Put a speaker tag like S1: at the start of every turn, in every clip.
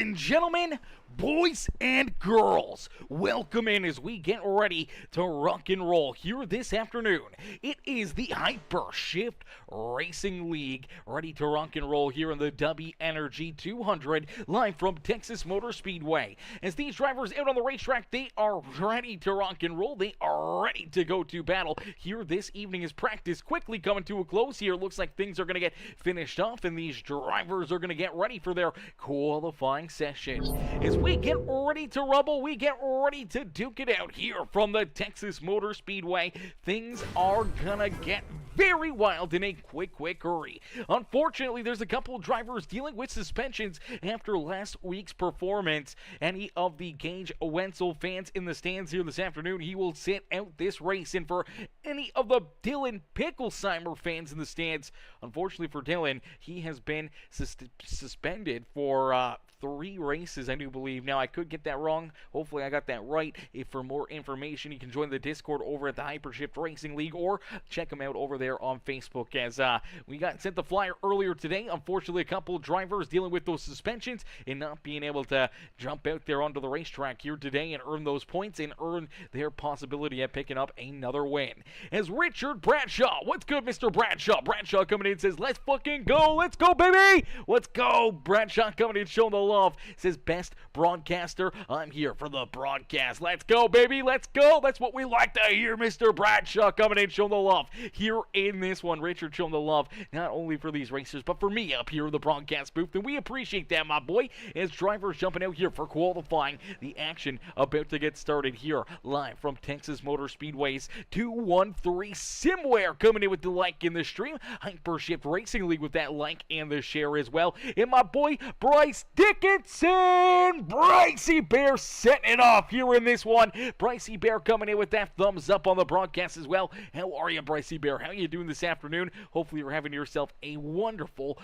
S1: and gentlemen, boys and girls, welcome in as we get ready to rock and roll here this afternoon. It is the Hypershift Racing League, ready to rock and roll here in the Dubby Energy 200, live from Texas Motor Speedway. As these drivers out on the racetrack, they are ready to rock and roll. They are ready to go to battle here this evening as practice quickly coming to a close here. Looks like things are going to get finished off, and these drivers are going to get ready for their qualifying session. As we get ready to rumble, we get ready to duke it out here from the Texas Motor Speedway. Things are gonna get very wild in a quick hurry. Unfortunately, there's a couple of drivers dealing with suspensions after last week's performance. Any of the Gage Wenzel fans in the stands here this afternoon, he will sit out this race. And for any of the Dylan Picklesheimer fans in the stands, unfortunately for Dylan, he has been suspended for 3 races, I do believe. Now, I could get that wrong. Hopefully, I got that right. If for more information, you can join the Discord over at the Hypershift Racing League or check them out over there on Facebook. As we got sent the flyer earlier today. Unfortunately, a couple of drivers dealing with those suspensions and not being able to jump out there onto the racetrack here today and earn those points and earn their possibility at picking up another win. As Richard Bradshaw, what's good, Mr. Bradshaw? Bradshaw coming in says, let's fucking go. Let's go, baby. Let's go. Bradshaw coming in showing the love. Says, best broadcaster. I'm here for the broadcast. Let's go, baby. Let's go. That's what we like to hear, Mr. Bradshaw coming in showing the love here in this one. Richard showing the love not only for these racers, but for me up here in the broadcast booth. And we appreciate that, my boy. As drivers jumping out here for qualifying, the action about to get started here live from Texas Motor Speedway's 213 Simware coming in with the like in the stream. Hypershift Racing League with that like and the share as well. And my boy Bryce Dickinson, Brycey Bear setting it off here in this one. Brycey Bear coming in with that thumbs up on the broadcast as well. How are you, Brycey Bear? How are you doing this afternoon? Hopefully you're having yourself a wonderful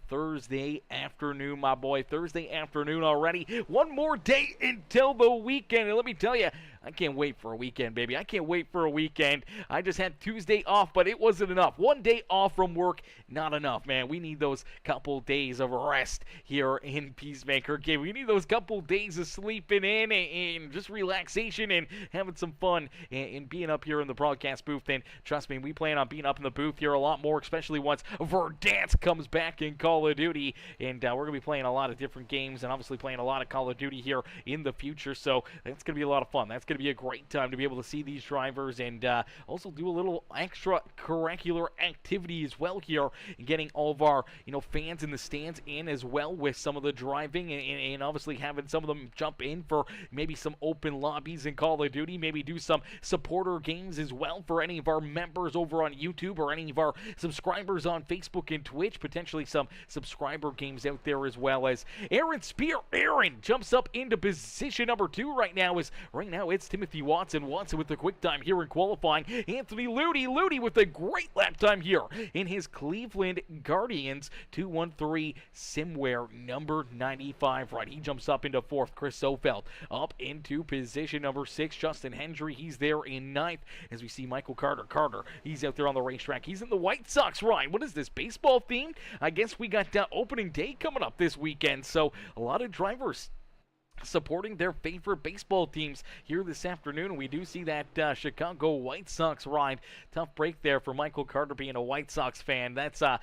S1: Thursday afternoon, my boy. Thursday afternoon already. One more day until the weekend, and let me tell you, I can't wait for a weekend, baby. I can't wait for a weekend. I just had Tuesday off, but it wasn't enough. One day off from work, not enough, man. We need those couple days of rest here in Peacemaker Game. We need those couple days of sleeping in and just relaxation and having some fun and being up here in the broadcast booth. And trust me, we plan on being up in the booth here a lot more, especially once Verdansk comes back in Call of Duty. And we're going to be playing a lot of different games and obviously playing a lot of Call of Duty here in the future. So that's going to be a lot of fun. That's going to be a great time to be able to see these drivers and also do a little extracurricular activity as well here and getting all of our fans in the stands in as well with some of the driving and obviously having some of them jump in for maybe some open lobbies in Call of Duty, maybe do some supporter games as well for any of our members over on YouTube or any of our subscribers on Facebook and Twitch, potentially some subscriber games out there as well. As Aaron Spear, Aaron jumps up into position number 2 right now. It's Timothy Watson with the quick time here in qualifying. Anthony Ludi with a great lap time here in his Cleveland Guardians 213 Simware number 95. Right, he jumps up into 4th. Chris Sofeld up into position number 6. Justin Hendry, he's there in 9th. As we see Michael Carter, he's out there on the racetrack. He's in the White Sox ride. What is this, baseball themed? I guess we got opening day coming up this weekend, so a lot of drivers supporting their favorite baseball teams here this afternoon. We do see that Chicago White Sox ride. Tough break there for Michael Carter being a White Sox fan. That's a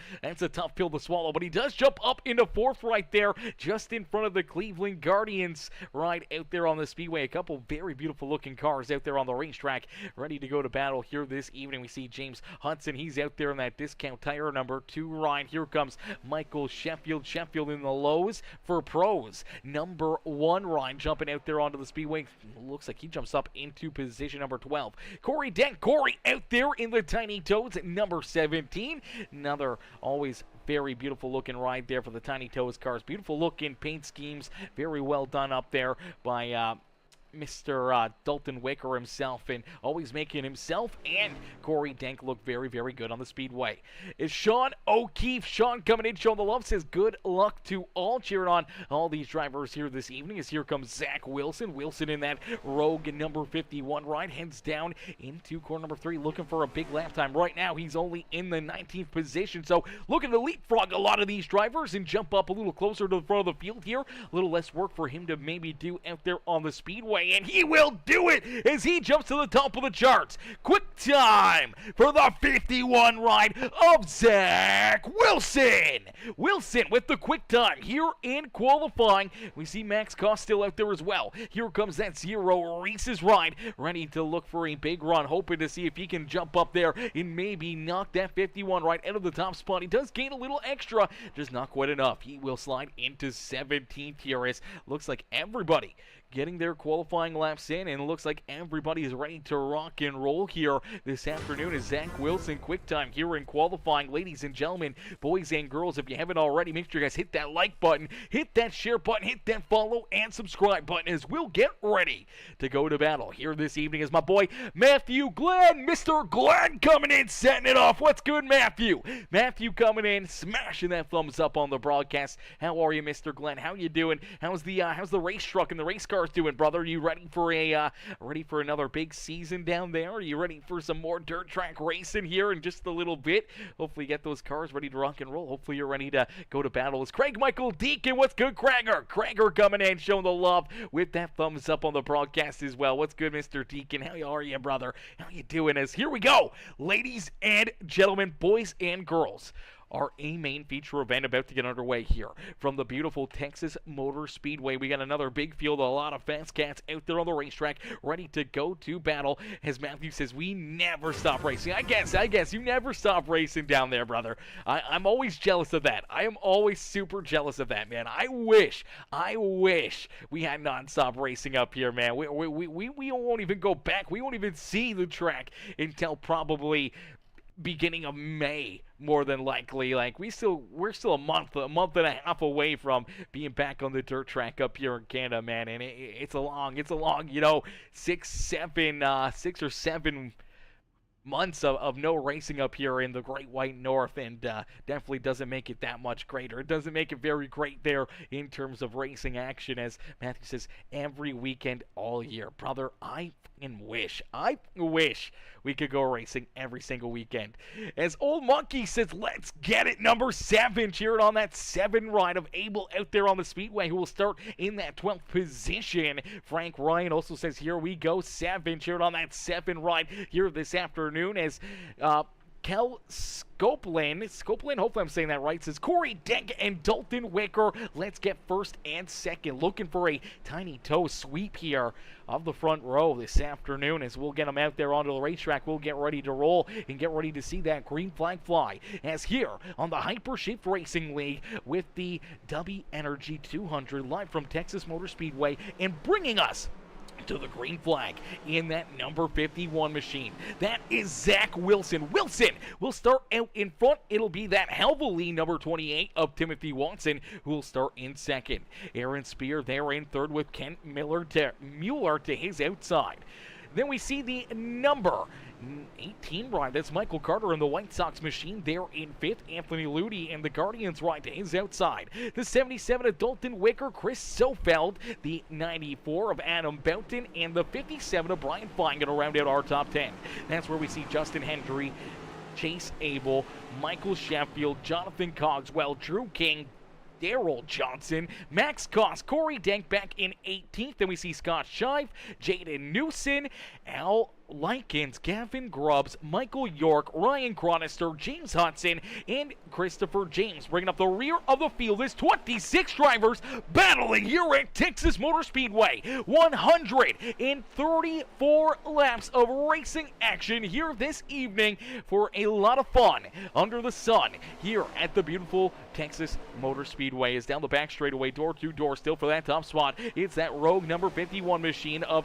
S1: tough pill to swallow, but he does jump up into 4th right there, just in front of the Cleveland Guardians ride out there on the speedway. A couple very beautiful looking cars out there on the racetrack, ready to go to battle here this evening. We see James Hudson. He's out there in that Discount Tire number 2 ride. Here comes Michael Sheffield in the lows for pros. Number 1 ride jumping out there onto the speedway. Looks like he jumps up into position number 12. Corey Dent, out there in the Tiny Toads at number 17. Another always very beautiful looking ride there for the Tiny Toads cars. Beautiful looking paint schemes. Very well done up there by Mr. Dalton Wicker himself, and always making himself and Corey Denk look very, very good on the speedway. Is Sean O'Keefe. Sean coming in, showing the love, says good luck to all. Cheering on all these drivers here this evening as here comes Zach Wilson. Wilson in that Rogue number 51 ride, heads down into corner number 3, looking for a big lap time. Right now, he's only in the 19th position, so looking to leapfrog a lot of these drivers and jump up a little closer to the front of the field here. A little less work for him to maybe do out there on the speedway, and he will do it as he jumps to the top of the charts. Quick time for the 51 ride of Zach Wilson. Wilson with the quick time here in qualifying. We see Max Koss still out there as well. Here comes that 0 Reese's ride, ready to look for a big run, hoping to see if he can jump up there and maybe knock that 51 right out of the top spot. He does gain a little extra, just not quite enough. He will slide into 17th here as looks like everybody getting their qualifying laps in, and it looks like everybody is ready to rock and roll here this afternoon as Zach Wilson quick time here in qualifying. Ladies and gentlemen, boys and girls, if you haven't already, make sure you guys hit that like button, hit that share button, hit that follow and subscribe button as we'll get ready to go to battle here this evening. Is my boy Matthew Glenn, Mr. Glenn coming in, setting it off. What's good, Matthew? Matthew coming in, smashing that thumbs up on the broadcast. How are you, Mr. Glenn? How you doing? How's the race truck and the race cars doing, brother? Are you ready for another big season down there? Are you ready for some more dirt track racing here in just a little bit? Hopefully get those cars ready to rock and roll. Hopefully you're ready to go to battle. It's Craig Michael Deacon. What's good, Craiger? Craiger coming in, showing the love with that thumbs up on the broadcast as well. What's good, Mr. Deacon? How are you, brother? How you doing? As here we go, ladies and gentlemen, boys and girls. Our main feature event about to get underway here from the beautiful Texas Motor Speedway. We got another big field, a lot of fast cats out there on the racetrack, ready to go to battle. As Matthew says, we never stop racing. I guess you never stop racing down there, brother. I'm always jealous of that. I am always super jealous of that, man. I wish we had non-stop racing up here, man. We won't even go back. We won't even see the track until probably beginning of May, more than likely. Like we're still a month and a half away from being back on the dirt track up here in Canada, man. And it's a long, 6 or 7 months of no racing up here in the Great White North, and definitely doesn't make it that much greater. It doesn't make it very great there in terms of racing action, as Matthew says, every weekend all year. Brother, I wish we could go racing every single weekend. As Old Monkey says, let's get it, number 7, cheering on that 7 ride of Abel out there on the speedway, who will start in that 12th position. Frank Ryan also says, here we go, 7, cheering on that 7 ride here this afternoon, as Kel Scoplin, hopefully I'm saying that right, says Corey Denk and Dalton Wicker, let's get first and second. Looking for a tiny toe sweep here of the front row this afternoon, as we'll get them out there onto the racetrack. We'll get ready to roll and get ready to see that green flag fly, as here on the Hypershift Racing League with the Dubby Energy 200 live from Texas Motor Speedway, and bringing us to the green flag in that number 51 machine. That is Zach Wilson. Wilson will start out in front. It'll be that Helvely number 28 of Timothy Watson who will start in second. Aaron Spear there in third with Kent Mueller to his outside. Then we see the number 18 ride. That's Michael Carter in the White Sox machine there in 5th. Anthony Ludi and the Guardians ride to his outside. The 77 of Dalton Wicker, Chris Sofeld, the 94 of Adam Boughton, and the 57 of Brian Fine going to round out our top 10. That's where we see Justin Hendry, Chase Abel, Michael Sheffield, Jonathan Cogswell, Drew King, Daryl Johnson, Max Koss, Corey Denk back in 18th. Then we see Scott Shive, Jaden Newson, Al Likens, Gavin Grubbs, Michael York, Ryan Chronister, James Hudson, and Christopher James. Bringing up the rear of the field is 26 drivers battling here at Texas Motor Speedway. 134 laps of racing action here this evening for a lot of fun under the sun here at the beautiful Texas Motor Speedway. Is down the back straightaway, door to door, still for that top spot. It's that Rogue number 51 machine of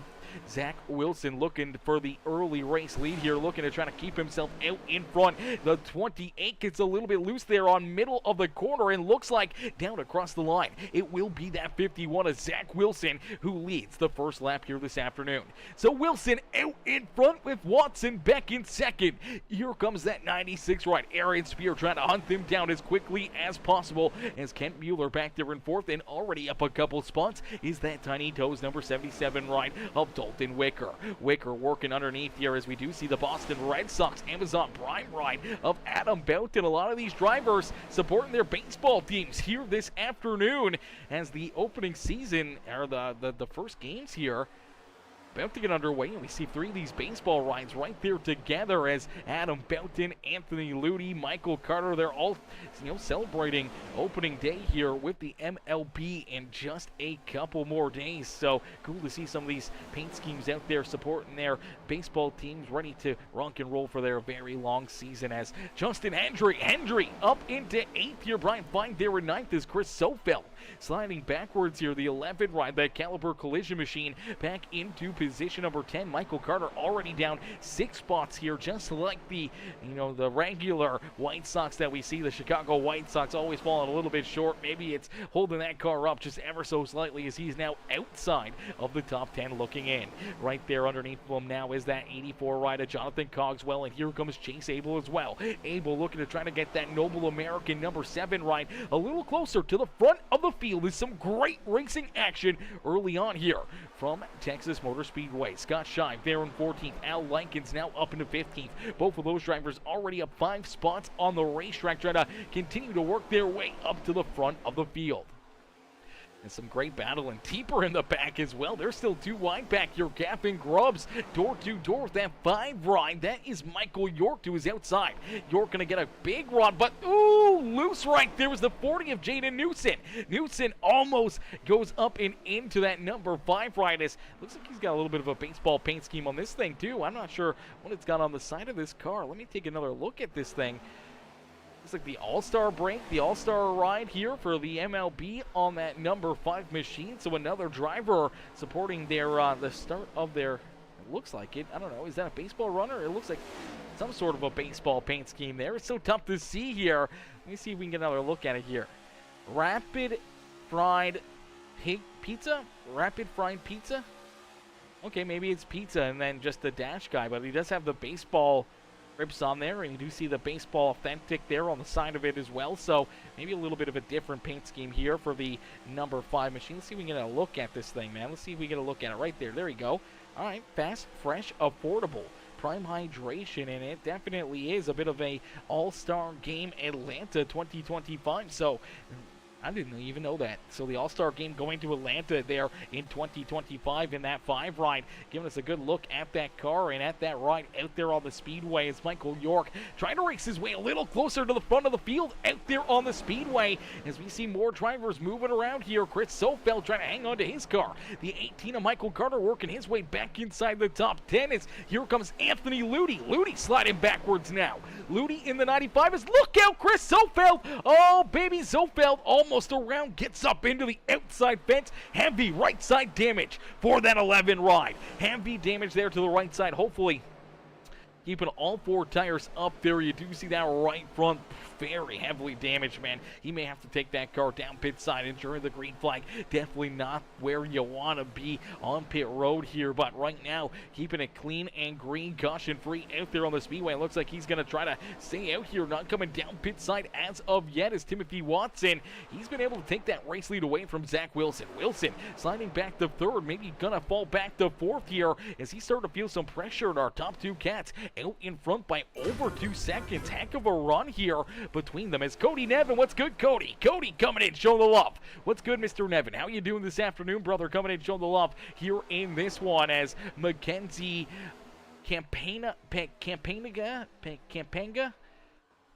S1: Zach Wilson looking for the early race lead here, looking to try to keep himself out in front. The 28 gets a little bit loose there on middle of the corner and looks like down across the line. It will be that 51 of Zach Wilson who leads the first lap here this afternoon. So Wilson out in front with Watson back in second. Here comes that 96 right. Aaron Spear trying to hunt them down as quickly as possible as Kent Mueller back there in fourth, and already up a couple spots is that Tiny Toes number 77 right of Dalton Wicker. Wicker working underneath here as we do see the Boston Red Sox Amazon Prime ride of Adam Boughton. A lot of these drivers supporting their baseball teams here this afternoon as the opening season, or the first games here, about to get underway, and we see three of these baseball rides right there together as Adam Boughton, Anthony Ludy, Michael Carter, they're all celebrating opening day here with the MLB in just a couple more days. So cool to see some of these paint schemes out there supporting their baseball teams, ready to rock and roll for their very long season as Justin Hendry up into 8th here. Brian Fine there in 9th as Chris Sofeld sliding backwards here. The 11 ride, that Caliber Collision Machine, back into position number 10. Michael Carter already down 6 spots here, just like the regular White Sox that we see. The Chicago White Sox always falling a little bit short. Maybe it's holding that car up just ever so slightly as he's now outside of the top 10 looking in. Right there underneath him now is that 84 rider Jonathan Cogswell, and here comes Chase Abel as well. Abel looking to try to get that Noble American number 7 ride a little closer to the front of the field. There's some great racing action early on here from Texas Motor Speedway. Scott Shive there in 14th. Al Likens now up into 15th. Both of those drivers already up 5 spots on the racetrack, trying to continue to work their way up to the front of the field. And some great battle, and deeper in the back as well. They're still too wide back here. Gaffin Grubbs door to door with that 5 ride. That is Michael York to his outside. York going to get a big run, but ooh, loose right there was the 40 of Jaden Newson. Newson almost goes up and into that number 5 ride. Looks like he's got a little bit of a baseball paint scheme on this thing too. I'm not sure what it's got on the side of this car. Let me take another look at this thing. Looks like the All-Star break, the All-Star ride here for the MLB on that number 5 machine. So another driver supporting their the start of their, it looks like it, I don't know, is that a baseball runner? It looks like some sort of a baseball paint scheme there. It's so tough to see here. Let me see if we can get another look at it here. Rapid fried pizza? Rapid fried pizza? Okay, maybe it's pizza and then just the dash guy, but he does have the baseball rips on there, and you do see the baseball authentic there on the side of it as well. So maybe a little bit of a different paint scheme here for the number 5 machine. Let's see if we can get a look at this thing, man. Let's see if we get a look at it right there. There we go. All right, fast, fresh, affordable. Prime hydration, and it definitely is a bit of a all-star game Atlanta 2025. So I didn't even know that. So the All-Star game going to Atlanta there in 2025 in that 5 ride, giving us a good look at that car and at that ride out there on the speedway as Michael York trying to race his way a little closer to the front of the field out there on the speedway as we see more drivers moving around here. Chris Sofeld trying to hang on to his car. The 18 of Michael Carter working his way back inside the top 10 as here comes Anthony Ludy. Ludy sliding backwards now. Ludy in the 95 is, look out, Chris Sofeld. Oh, baby, Sofeld almost around, gets up into the outside fence. Heavy right side damage for that 11 ride. Heavy damage there to the right side. Hopefully keeping all 4 tires up there. You do see that right front very heavily damaged, man. He may have to take that car down pit side, ensuring the green flag. Definitely not where you want to be on pit road here, but right now keeping it clean and green, caution free out there on the speedway. It looks like he's going to try to stay out here, not coming down pit side as of yet as Timothy Watson. He's been able to take that race lead away from Zach Wilson. Wilson sliding back to 3rd, maybe going to fall back to 4th here as he's starting to feel some pressure at our top 2 cats. Out in front by over 2 seconds. Heck of a run here between them as Cody Nevin. What's good, Cody? Cody coming in, showing the love. What's good, Mr. Nevin? How you doing this afternoon, brother? Coming in, showing the love here in this one as Mackenzie Campanga.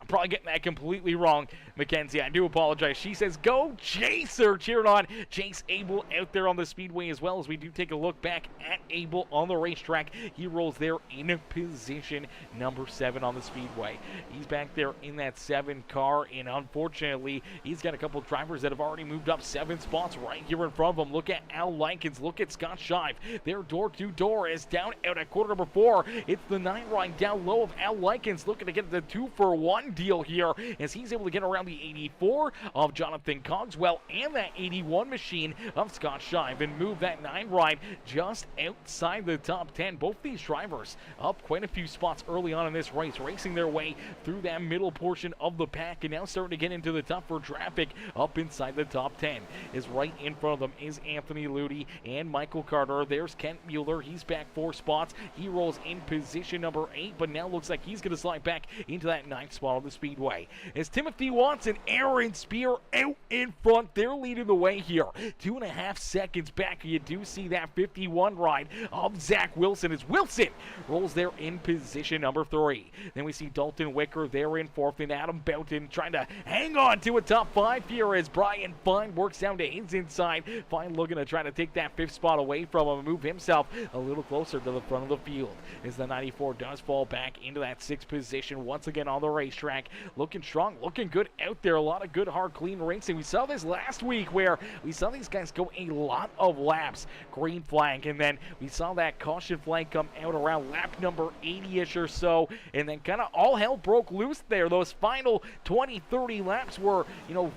S1: I'm I'm probably getting that completely wrong, Mackenzie. I do apologize. She says, go Chaser, cheering on Chase Abel out there on the speedway, as well as we do take a look back at Abel on the racetrack. He rolls there in position number 7 on the speedway. He's back there in that 7 car, and unfortunately, he's got a couple of drivers that have already moved up 7 spots right here in front of him. Look at Al Likens. Look at Scott Shive. They're door to door as down out at quarter number 4. It's the 9 ride down low of Al Likens, looking to get the 2-for-1 deal here as he's able to get around the 84 of Jonathan Cogswell and that 81 machine of Scott Shive and move that 9 ride just outside the top 10. Both these drivers up quite a few spots early on in this race, racing their way through that middle portion of the pack and now starting to get into the tougher traffic up inside the top 10. Is right in front of them is Anthony Ludi and Michael Carter. There's Kent Mueller. He's back 4 spots. He rolls in position number 8, but now looks like he's going to slide back into that 9th spot on the speedway. As Timothy Watson, Aaron Spear out in front. They're leading the way here. 2.5 seconds back. You do see that 51 ride of Zach Wilson as Wilson rolls there in position number 3. Then we see Dalton Wicker there in 4th and Adam Boughton trying to hang on to a top 5 here as Brian Fine works down to his inside. Fine looking to try to take that 5th spot away from him and move himself a little closer to the front of the field as the 94 does fall back into that 6th position once again on the racetrack. Looking strong, looking good out there. A lot of good, hard, clean racing. We saw this last week where we saw these guys go a lot of laps. Green flag, and then we saw that caution flag come out around lap number 80-ish or so, and then kind of all hell broke loose there. Those final 20, 30 laps were,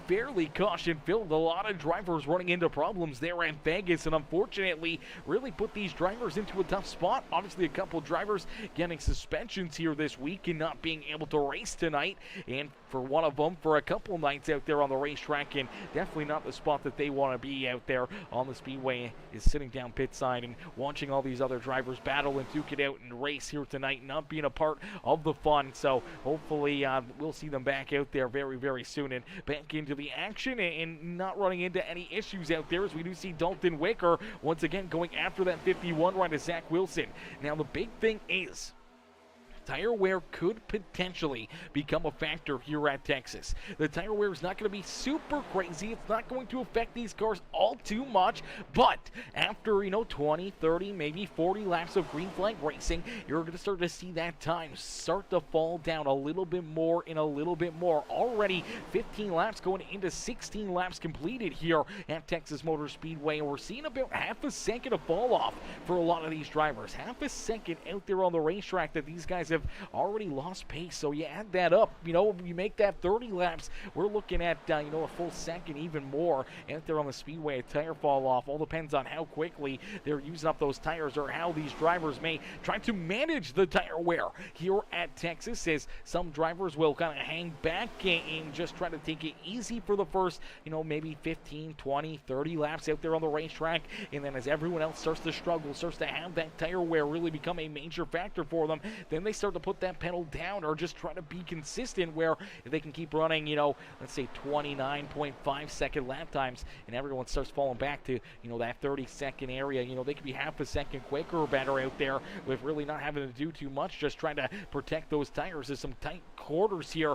S1: fairly caution-filled. A lot of drivers running into problems there in Vegas, and unfortunately really put these drivers into a tough spot. Obviously, a couple drivers getting suspensions here this week and not being able to race tonight, and for one of them for a couple nights out there on the racetrack, and definitely not the spot that they want to be out there on the speedway, is sitting down pit side and watching all these other drivers battle and duke it out and race here tonight, not being a part of the fun. So hopefully we'll see them back out there very, very soon and back into the action and not running into any issues out there, as we do see Dalton Wicker once again going after that 51 ride to Zach Wilson. Now the big thing is tire wear could potentially become a factor here at Texas. The tire wear is not going to be super crazy. It's not going to affect these cars all too much, but after, 20, 30, maybe 40 laps of green flag racing, you're going to start to see that time start to fall down a little bit more and a little bit more. Already 15 laps going into 16 laps completed here at Texas Motor Speedway, and we're seeing about half a second of fall off for a lot of these drivers. Half a second out there on the racetrack that these guys have already lost pace. So you add that up, you make that 30 laps, we're looking at a full second, even more out there on the speedway. A tire fall off all depends on how quickly they're using up those tires or how these drivers may try to manage the tire wear here at Texas, as some drivers will kind of hang back and just try to take it easy for the first maybe 15, 20, 30 laps out there on the racetrack, and then as everyone else starts to struggle, starts to have that tire wear really become a major factor for them, then they start to put that pedal down or just try to be consistent, where if they can keep running, let's say 29.5 second lap times, and everyone starts falling back to, that 30 second area, they could be half a second quicker or better out there with really not having to do too much, just trying to protect those tires. There's some tight quarters here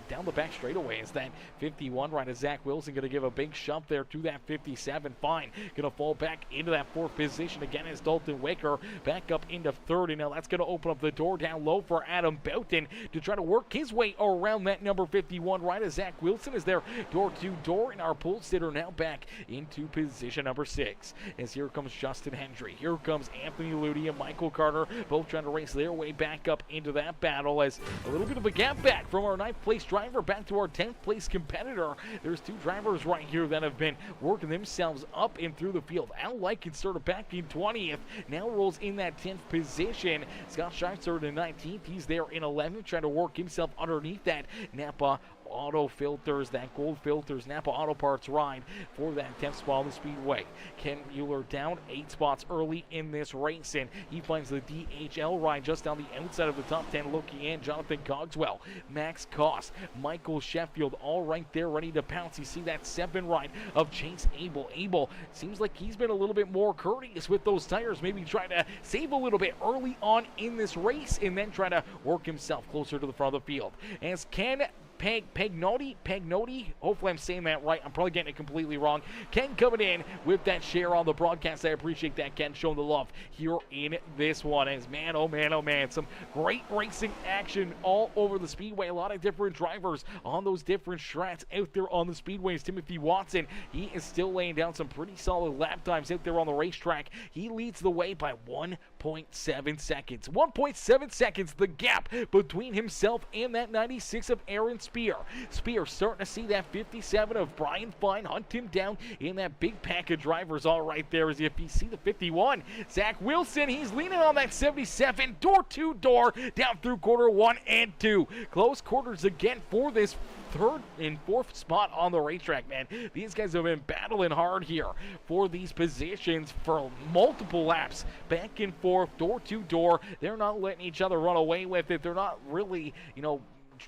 S1: down the back straightaway. Is that 51 right as Zach Wilson going to give a big shove there to that 57. Fine, going to fall back into that 4th position again as Dalton Wicker back up into 3rd, and now that's going to open up the door down low for Adam Boughton to try to work his way around that number 51 right as Zach Wilson is there door to door, and our pole sitter now back into position number 6 as here comes Justin Hendry, here comes Anthony Ludi and Michael Carter, both trying to race their way back up into that battle, as a little bit of a gap back from our 9th place driver back to our 10th place competitor. There's 2 drivers right here that have been working themselves up and through the field. Al Likens started back in 20th, now rolls in that 10th position. Scott Scheib started in 19th. He's there in 11th, trying to work himself underneath that Napa Auto Filters, that Gold Filters Napa Auto Parts ride for that 10th spot on the Speedway. Ken Mueller down 8 spots early in this race, and he finds the DHL ride just down the outside of the top 10 looking in. Jonathan Cogswell, Max Koss, Michael Sheffield, all right there ready to pounce. You see that 7 ride of Chase Abel. Abel seems like he's been a little bit more courteous with those tires, maybe trying to save a little bit early on in this race and then try to work himself closer to the front of the field. As Ken Pagnotti, hopefully I'm saying that right. I'm probably getting it completely wrong. Ken coming in with that share on the broadcast. I appreciate that, Ken, showing the love here in this one. As man, oh man, some great racing action all over the Speedway. A lot of different drivers on those different strats out there on the Speedways. Timothy Watson, he is still laying down some pretty solid lap times out there on the racetrack. He leads the way by 1.7 seconds. 1.7 seconds, the gap between himself and that 96 of Aaron Spear. Spear starting to see that 57 of Brian Fine hunt him down in that big pack of drivers all right there. As if you see the 51, Zach Wilson, he's leaning on that 77, door to door, down through quarter 1 and 2. Close quarters again for this 3rd and 4th spot on the racetrack, man. These guys have been battling hard here for these positions for multiple laps, back and forth, door to door. They're not letting each other run away with it. They're not really,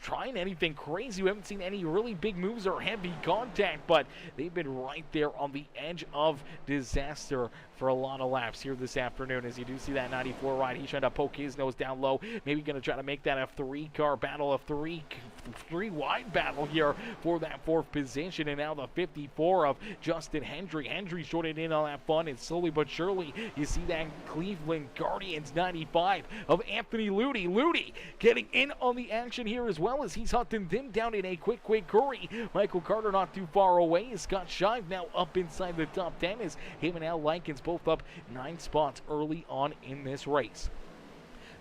S1: trying anything crazy. We haven't seen any really big moves or heavy contact, but they've been right there on the edge of disaster for a lot of laps here this afternoon. As you do see that 94 ride, he's trying to poke his nose down low, maybe going to try to make that a 3-car battle, a three wide battle here for that 4th position. And now the 54 of Justin Hendry. Hendry shorted in on that fun, and slowly but surely you see that Cleveland Guardians 95 of Anthony Ludy. Ludy getting in on the action here as well, as he's hunting them down in a quick hurry. Michael Carter not too far away. Scott Shive now up inside the top 10 as him and Al Likens both up 9 spots early on in this race.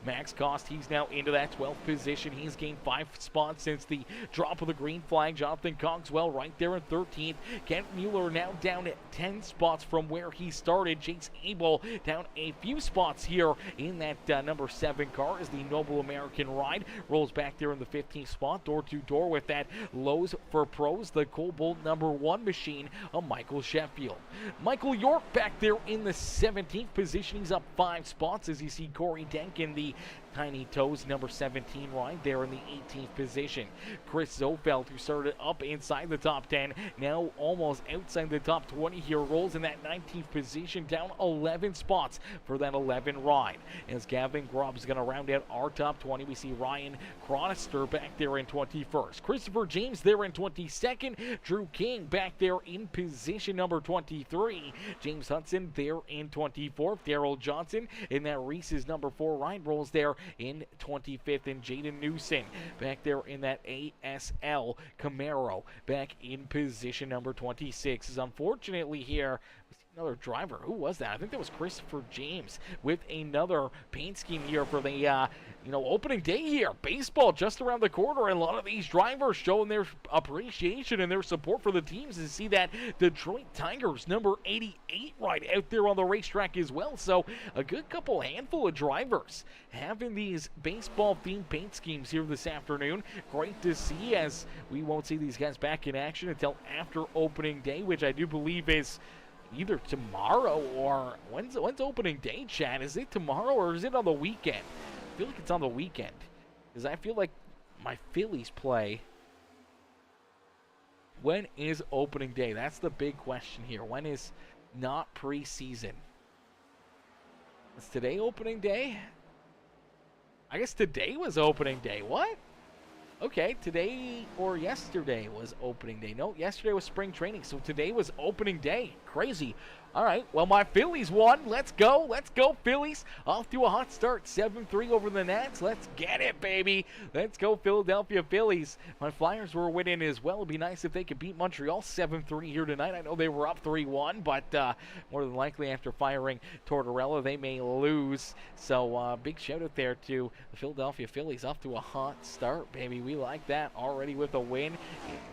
S1: Max Koss, he's now into that 12th position. He's gained 5 spots since the drop of the green flag. Jonathan Cogswell right there in 13th. Kent Mueller now down at 10 spots from where he started. Chase Abel down a few spots here in that number 7 car as the Noble American Ride rolls back there in the 15th spot, door to door with that Lowe's for Pros, the Cobalt number 1 machine of Michael Sheffield. Michael York back there in the 17th position. He's up 5 spots as you see Corey Denkin, the Tiny Toes number 17 right there in the 18th position. Chris Zofeld, who started up inside the top 10, now almost outside the top 20 here, rolls in that 19th position, down 11 spots for that 11 ride. As Gavin Grubb's going to round out our top 20, we see Ryan Chronister back there in 21st. Christopher James there in 22nd. Drew King back there in position number 23. James Hudson there in 24th. Darrell Johnson in that Reese's number 4 ride rolls there in 25th, and Jaden Newson back there in that ASL Camaro back in position number 26. Is unfortunately here another driver. Who was that? I think that was Christopher James with another paint scheme here for the opening day here. Baseball just around the corner, and a lot of these drivers showing their appreciation and their support for the teams. To see that Detroit Tigers number 88 right out there on the racetrack as well. So a good handful of drivers having these baseball themed paint schemes here this afternoon. Great to see, as we won't see these guys back in action until after opening day, which I do believe is either tomorrow or when's opening day, Chad? Is it tomorrow or is it on the weekend? I feel like it's on the weekend, because I feel like my Phillies play. When is opening day? That's the big question here. When is not preseason? Is today opening day? I guess today was opening day. What? Okay, today or yesterday was opening day. No, yesterday was spring training, so today was opening day. Crazy. All right, well, my Phillies won. Let's go. Let's go, Phillies. Off to a hot start. 7-3 over the Nats. Let's get it, baby. Let's go, Philadelphia Phillies. My Flyers were winning as well. It'd be nice if they could beat Montreal 7-3 here tonight. I know they were up 3-1, but more than likely after firing Tortorella, they may lose. So big shout out there to the Philadelphia Phillies. Off to a hot start, baby. We like that. Already with a win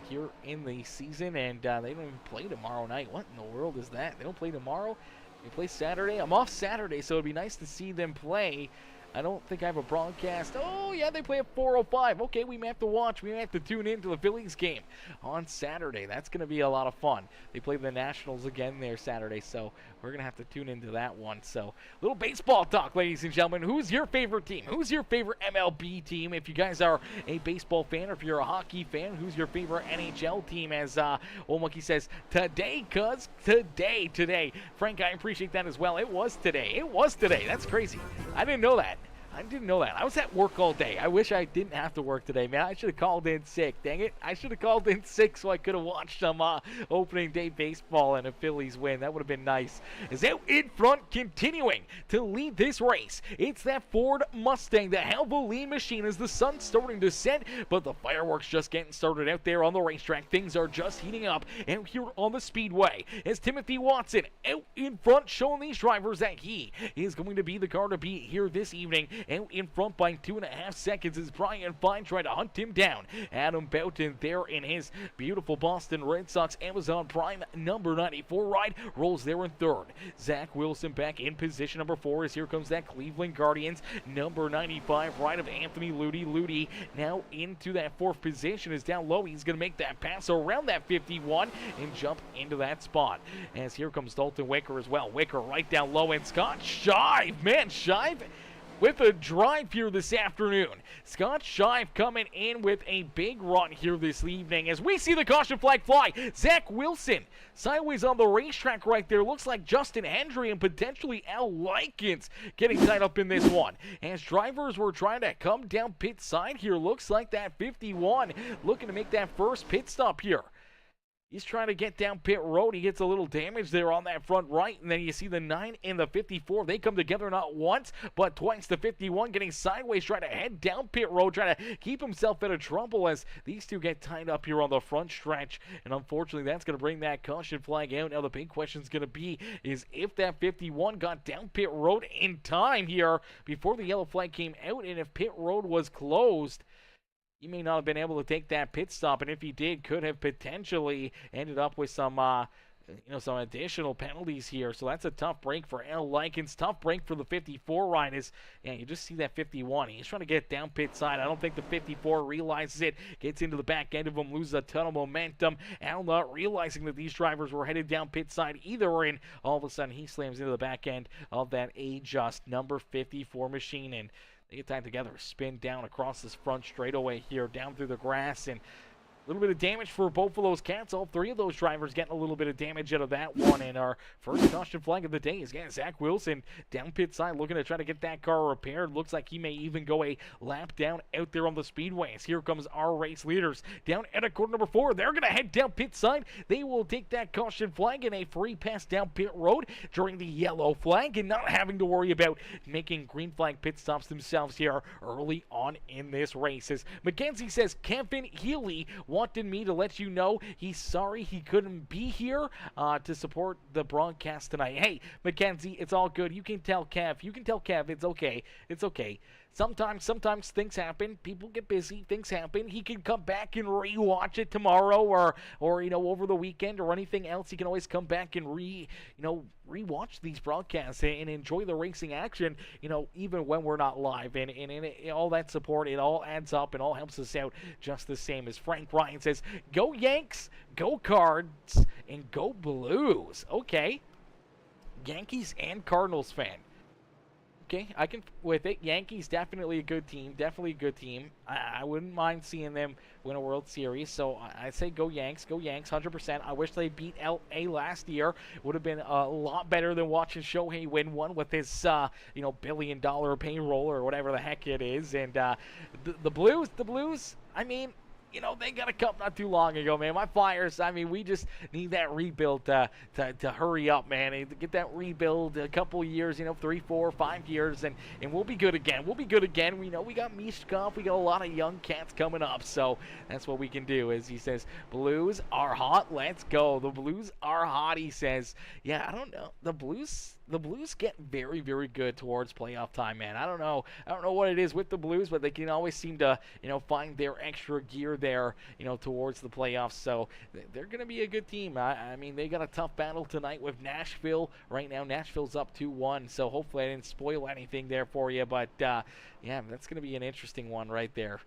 S1: here in the season, and they don't even play tomorrow night. What in the world is that? They don't play tomorrow. They play Saturday. I'm off Saturday, so it'd be nice to see them play I don't think I have a broadcast. Oh, yeah, they play at 4:05. Okay, we may have to watch. We may have to tune in to the Phillies game on Saturday. That's going to be a lot of fun. They play the Nationals again there Saturday, so we're going to have to tune into that one. So, little baseball talk, ladies and gentlemen. Who's your favorite team? Who's your favorite MLB team? If you guys are a baseball fan or if you're a hockey fan, who's your favorite NHL team? As Old Monkey says, today, cuz, today. Frank, I appreciate that as well. It was today. That's crazy. I didn't know that. I was at work all day. I wish I didn't have to work today, man. I should have called in sick. Dang it. I should have called in sick so I could have watched some opening day baseball and a Phillies win. That would have been nice. Is out in front, continuing to lead this race. It's that Ford Mustang, the Havoline machine, as the sun's starting to set, but the fireworks just getting started out there on the racetrack. Things are just heating up out here on the Speedway. As Timothy Watson out in front, showing these drivers that he is going to be the car to beat here this evening. Out in front by 2.5 seconds as Brian Fine trying to hunt him down. Adam Boughton there in his beautiful Boston Red Sox Amazon Prime number 94 ride rolls there in third. Zach Wilson back in position number 4 as here comes that Cleveland Guardians number 95 ride of Anthony Ludi. Ludi now into that 4th position is down low. He's going to make that pass around that 51 and jump into that spot. As here comes Dalton Wicker as well. Wicker right down low and Scott Shive. Man, Shive with a drive here this afternoon. Scott Shive coming in with a big run here this evening as we see the caution flag fly. Zach Wilson sideways on the racetrack right there. Looks like Justin Hendry and potentially Al Likens getting tied up in this one. As drivers were trying to come down pit side here. Looks like that 51 looking to make that first pit stop here. He's trying to get down pit road. He gets a little damage there on that front right. And then you see the 9 and the 54. They come together not once, but twice. The 51 getting sideways, trying to head down pit road, trying to keep himself out of trouble as these two get tied up here on the front stretch. And unfortunately, that's going to bring that caution flag out. Now, the big question is going to be is if that 51 got down pit road in time here before the yellow flag came out, and if pit road was closed, he may not have been able to take that pit stop, and if he did, could have potentially ended up with some some additional penalties here. So that's a tough break for Al Likens. Tough break for the 54 ride is, you just see that 51. He's trying to get down pit side. I don't think the 54 realizes it. Gets into the back end of him, loses a ton of momentum. Al not realizing that these drivers were headed down pit side either, and all of a sudden he slams into the back end of that A-Just number 54 machine, and they get tied together, spin down across this front straightaway here, down through the grass, and a little bit of damage for both of those cats. All 3 of those drivers getting a little bit of damage out of that one. And our first caution flag of the day is getting Zach Wilson down pit side, looking to try to get that car repaired. Looks like he may even go a lap down out there on the speedways. Here comes our race leaders down at corner number 4. They're going to head down pit side. They will take that caution flag in a free pass down pit road during the yellow flag and not having to worry about making green flag pit stops themselves here early on in this race. As Mackenzie says, Kevin Healy wanted me to let you know he's sorry he couldn't be here to support the broadcast tonight. Hey, Mackenzie, it's all good. You can tell Kev. It's okay. It's okay. Sometimes things happen. People get busy. Things happen. He can come back and rewatch it tomorrow or over the weekend or anything else. He can always come back and rewatch these broadcasts and enjoy the racing action, even when we're not live. And all that support, it all adds up and all helps us out just the same. As Frank Ryan says, go Yanks, go Cards, and go Blues. Okay. Yankees and Cardinals fan. Okay, I can with it. Yankees, definitely a good team. I wouldn't mind seeing them win a World Series. So I say go Yanks, 100%. I wish they beat LA last year. It would have been a lot better than watching Shohei win one with his billion-dollar payroll or whatever the heck it is. And the Blues. I mean, they got a cup not too long ago, man. My Flyers, we just need that rebuild to hurry up, man. And get that rebuild a couple years, 3, 4, 5 years, and we'll be good again. We got Mishkov. We got a lot of young cats coming up, so that's what we can do. As he says, Blues are hot. Let's go. The Blues are hot, he says. Yeah, I don't know. The Blues the Blues get very, very good towards playoff time, man. I don't know what it is with the Blues, but they can always seem to, find their extra gear there, towards the playoffs. So they're going to be a good team. I mean, they got a tough battle tonight with Nashville. Right now, Nashville's up 2-1, so hopefully I didn't spoil anything there for you. But, yeah, that's going to be an interesting one right there.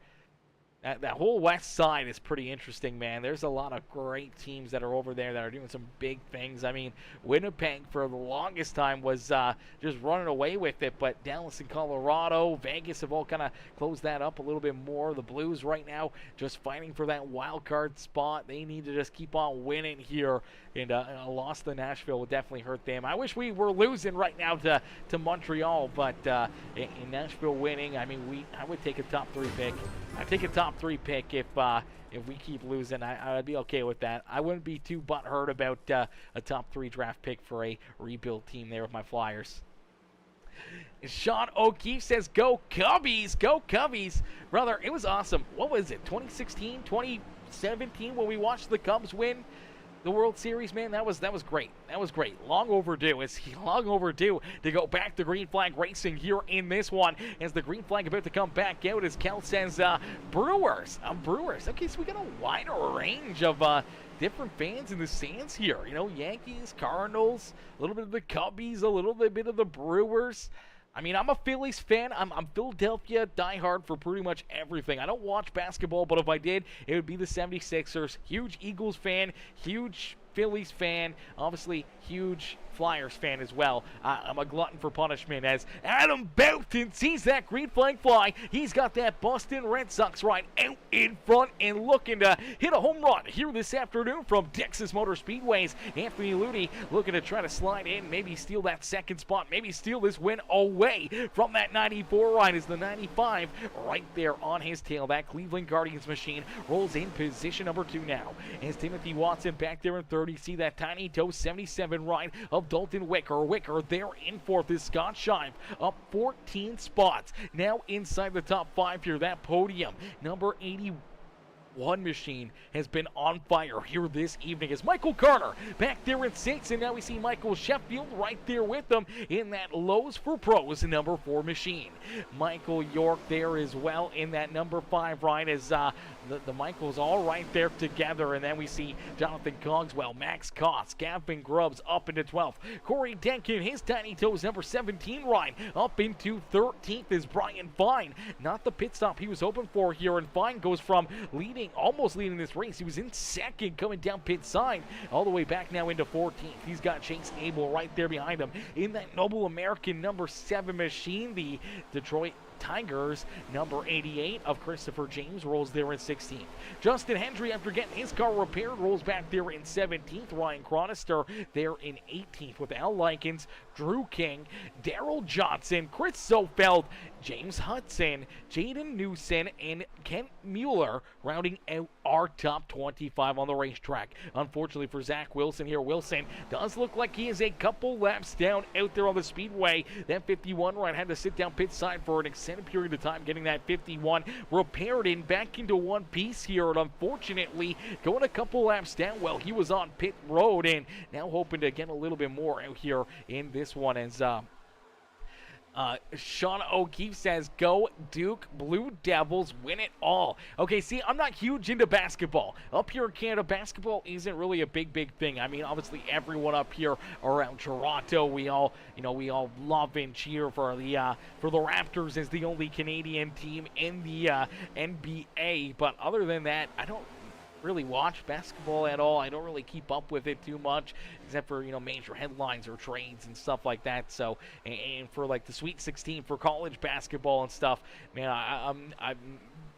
S1: That whole west side is pretty interesting, man. There's a lot of great teams that are over there that are doing some big things. I mean, Winnipeg for the longest time was just running away with it, but Dallas and Colorado, Vegas have all kind of closed that up a little bit more. The Blues right now just fighting for that wild card spot. They need to just keep on winning here, and a loss to Nashville would definitely hurt them. I wish we were losing right now to Montreal, but in Nashville winning, I mean, I would take a top 3 pick. I'd take a top 3 pick if we keep losing. I'd be okay with that. I wouldn't be too butthurt about a top 3 draft pick for a rebuild team there with my Flyers. Sean O'Keefe says, go Cubbies, go Cubbies. Brother, it was awesome. What was it, 2016, 2017 when we watched the Cubs win the World Series, man? That was great. That was great. Long overdue. It's long overdue to go back to green flag racing here in this one, as the green flag about to come back out, as Kel says, Brewers. Brewers. Okay, so we got a wider range of different fans in the stands here. Yankees, Cardinals, a little bit of the Cubbies, a little bit of the Brewers. I mean, I'm a Phillies fan. I'm Philadelphia diehard for pretty much everything. I don't watch basketball, but if I did, it would be the 76ers. Huge Eagles fan, huge Phillies fan, obviously huge Flyers fan as well. I'm a glutton for punishment, as Adam Boughton sees that green flag fly. He's got that Boston Red Sox right out in front and looking to hit a home run here this afternoon from Texas Motor Speedway's Anthony Ludi, looking to try to slide in, maybe steal that second spot, maybe steal this win away from that 94 ride, as the 95 right there on his tail. That Cleveland Guardians machine rolls in position number 2 now, as Timothy Watson back there in third. You see that tiny toe 77 ride of Dalton Wicker. Wicker there in fourth is Scott Scheib, up 14 spots. Now inside the top 5 here, that podium. Number 81 machine has been on fire here this evening, as Michael Carter back there in 6th, and now we see Michael Sheffield right there with them in that Lowe's for Pros number 4 machine. Michael York there as well in that number 5 ride, as the Michaels all right there together. And then we see Jonathan Cogswell, Max Koss, Gavin Grubbs up into 12th. Corey Denkin, his tiny toes number 17 ride up into 13th is Brian Fine. Not the pit stop he was hoping for here, and Fine goes from almost leading this race. He was in second coming down pit side, all the way back now into 14th. He's got Chase Abel right there behind him in that Noble American number 7 machine. The Detroit Tigers number 88 of Christopher James rolls there in 16th. Justin Hendry, after getting his car repaired, rolls back there in 17th. Ryan Chronister there in 18th, with Al Likens, Drew King, Daryl Johnson, Chris Sofeld, James Hudson, Jaden Newson, and Kent Mueller rounding out our top 25 on the racetrack. Unfortunately for Zach Wilson here, Wilson does look like he is a couple laps down out there on the speedway. That 51 ride had to sit down pit side for an extended period of time, getting that 51 repaired and back into one piece here, and unfortunately going a couple laps down while he was on pit road, and now hoping to get a little bit more out here in this one, as Sean O'Keefe says, go Duke, Blue Devils, win it all. Okay, see, I'm not huge into basketball. Up here in Canada, basketball isn't really a big thing. I mean, obviously everyone up here around Toronto, we all love and cheer for the Raptors as the only Canadian team in the NBA. But other than that, I don't really watch basketball at all. I don't really keep up with it too much, except for major headlines or trades and stuff like that. So, and for like the Sweet 16 for college basketball and stuff, man, I'm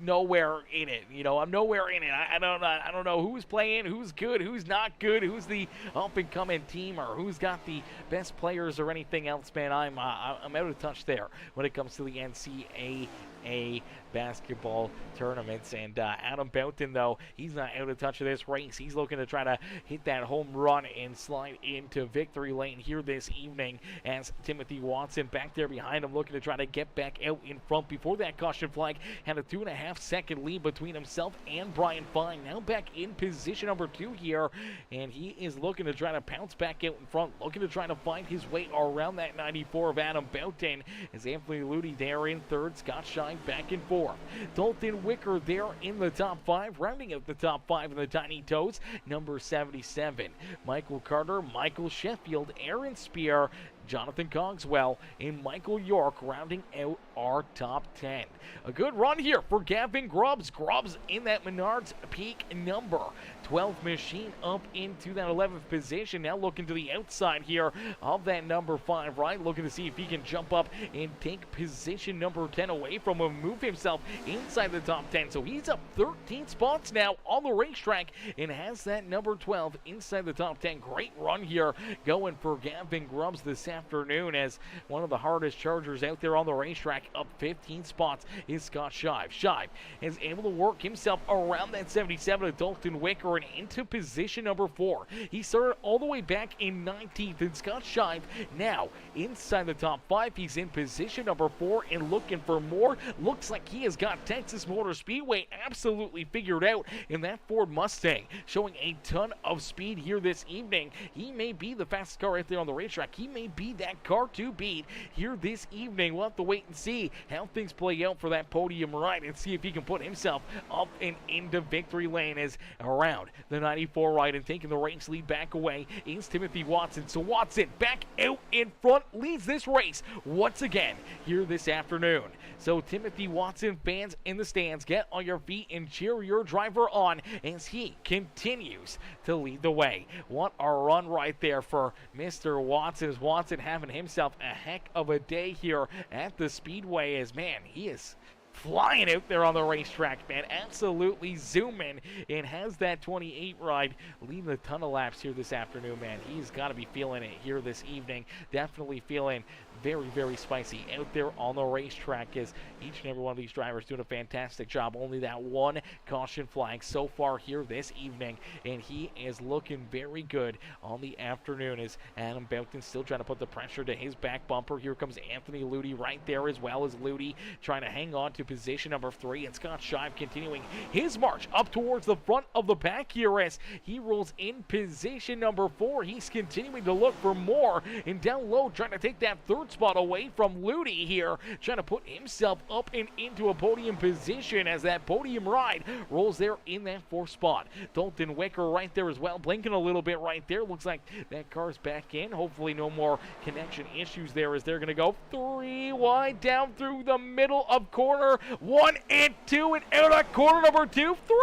S1: nowhere in it. I'm nowhere in it. I don't know who's playing, who's good, who's not good, who's the up and coming team, or who's got the best players or anything else. Man, I'm out of touch there when it comes to the NCAA A basketball tournaments. And Adam Boughton, though, he's not out of touch of this race. He's looking to try to hit that home run and slide into victory lane here this evening, as Timothy Watson back there behind him looking to try to get back out in front. Before that caution flag, had a 2.5-second lead between himself and Brian Fine. Now back in position number 2 here, and he is looking to try to pounce back out in front, looking to try to find his way around that 94 of Adam Boughton, as Anthony Ludi there in third, Scott Shine back in fourth. Dalton Wicker there in the top 5, rounding out the top 5 in the Tiny Toes, number 77. Michael Carter, Michael Sheffield, Aaron Spear, Jonathan Cogswell, and Michael York rounding out our top 10. A good run here for Gavin Grubbs. Grubbs in that Menards peak number 12 machine up into that 11th position. Now looking to the outside here of that number 5, right? Looking to see if he can jump up and take position number 10 away from him, move himself inside the top 10. So he's up 13 spots now on the racetrack and has that number 12 inside the top 10. Great run here going for Gavin Grubbs this afternoon, as one of the hardest chargers out there on the racetrack. Up 15 spots is Scott Shive. Shive is able to work himself around that 77 of Dalton Wicker and into position number 4. He started all the way back in 19th, and Scott Shive now inside the top 5. He's in position number 4 and looking for more. Looks like he has got Texas Motor Speedway absolutely figured out in that Ford Mustang, showing a ton of speed here this evening. He may be the fastest car out there on the racetrack. He may be that car to beat here this evening. We'll have to wait and see how things play out for that podium ride and see if he can put himself up and into victory lane. As around the 94 ride and taking the race lead back away is Timothy Watson. So Watson back out in front, leads this race once again here this afternoon. So Timothy Watson fans in the stands, get on your feet and cheer your driver on as he continues to lead the way. What a run right there for Mr. Watson, as Watson having himself a heck of a day here at the Speedway, as man, he is flying out there on the racetrack, man. Absolutely zooming, and has that 28 ride leading a ton of laps here this afternoon, man. He's got to be feeling it here this evening. Definitely feeling very, very spicy out there on the racetrack, as each and every one of these drivers doing a fantastic job. Only that one caution flag so far here this evening, and he is looking very good on the afternoon, as Adam Boughton still trying to put the pressure to his back bumper. Here comes Anthony Ludi right there, as well as Ludi trying to hang on to position number 3, and Scott Shive continuing his march up towards the front of the pack here as he rolls in position number 4. He's continuing to look for more, and down low trying to take that third spot away from Ludi here, trying to put himself up and into a podium position as that podium ride rolls there in that 4th spot. Dalton Wicker right there as well, blinking a little bit right there. Looks like that car's back in. Hopefully no more connection issues there, as they're going to go 3 wide down through the middle of corner 1 and 2, and out of corner number 2, 3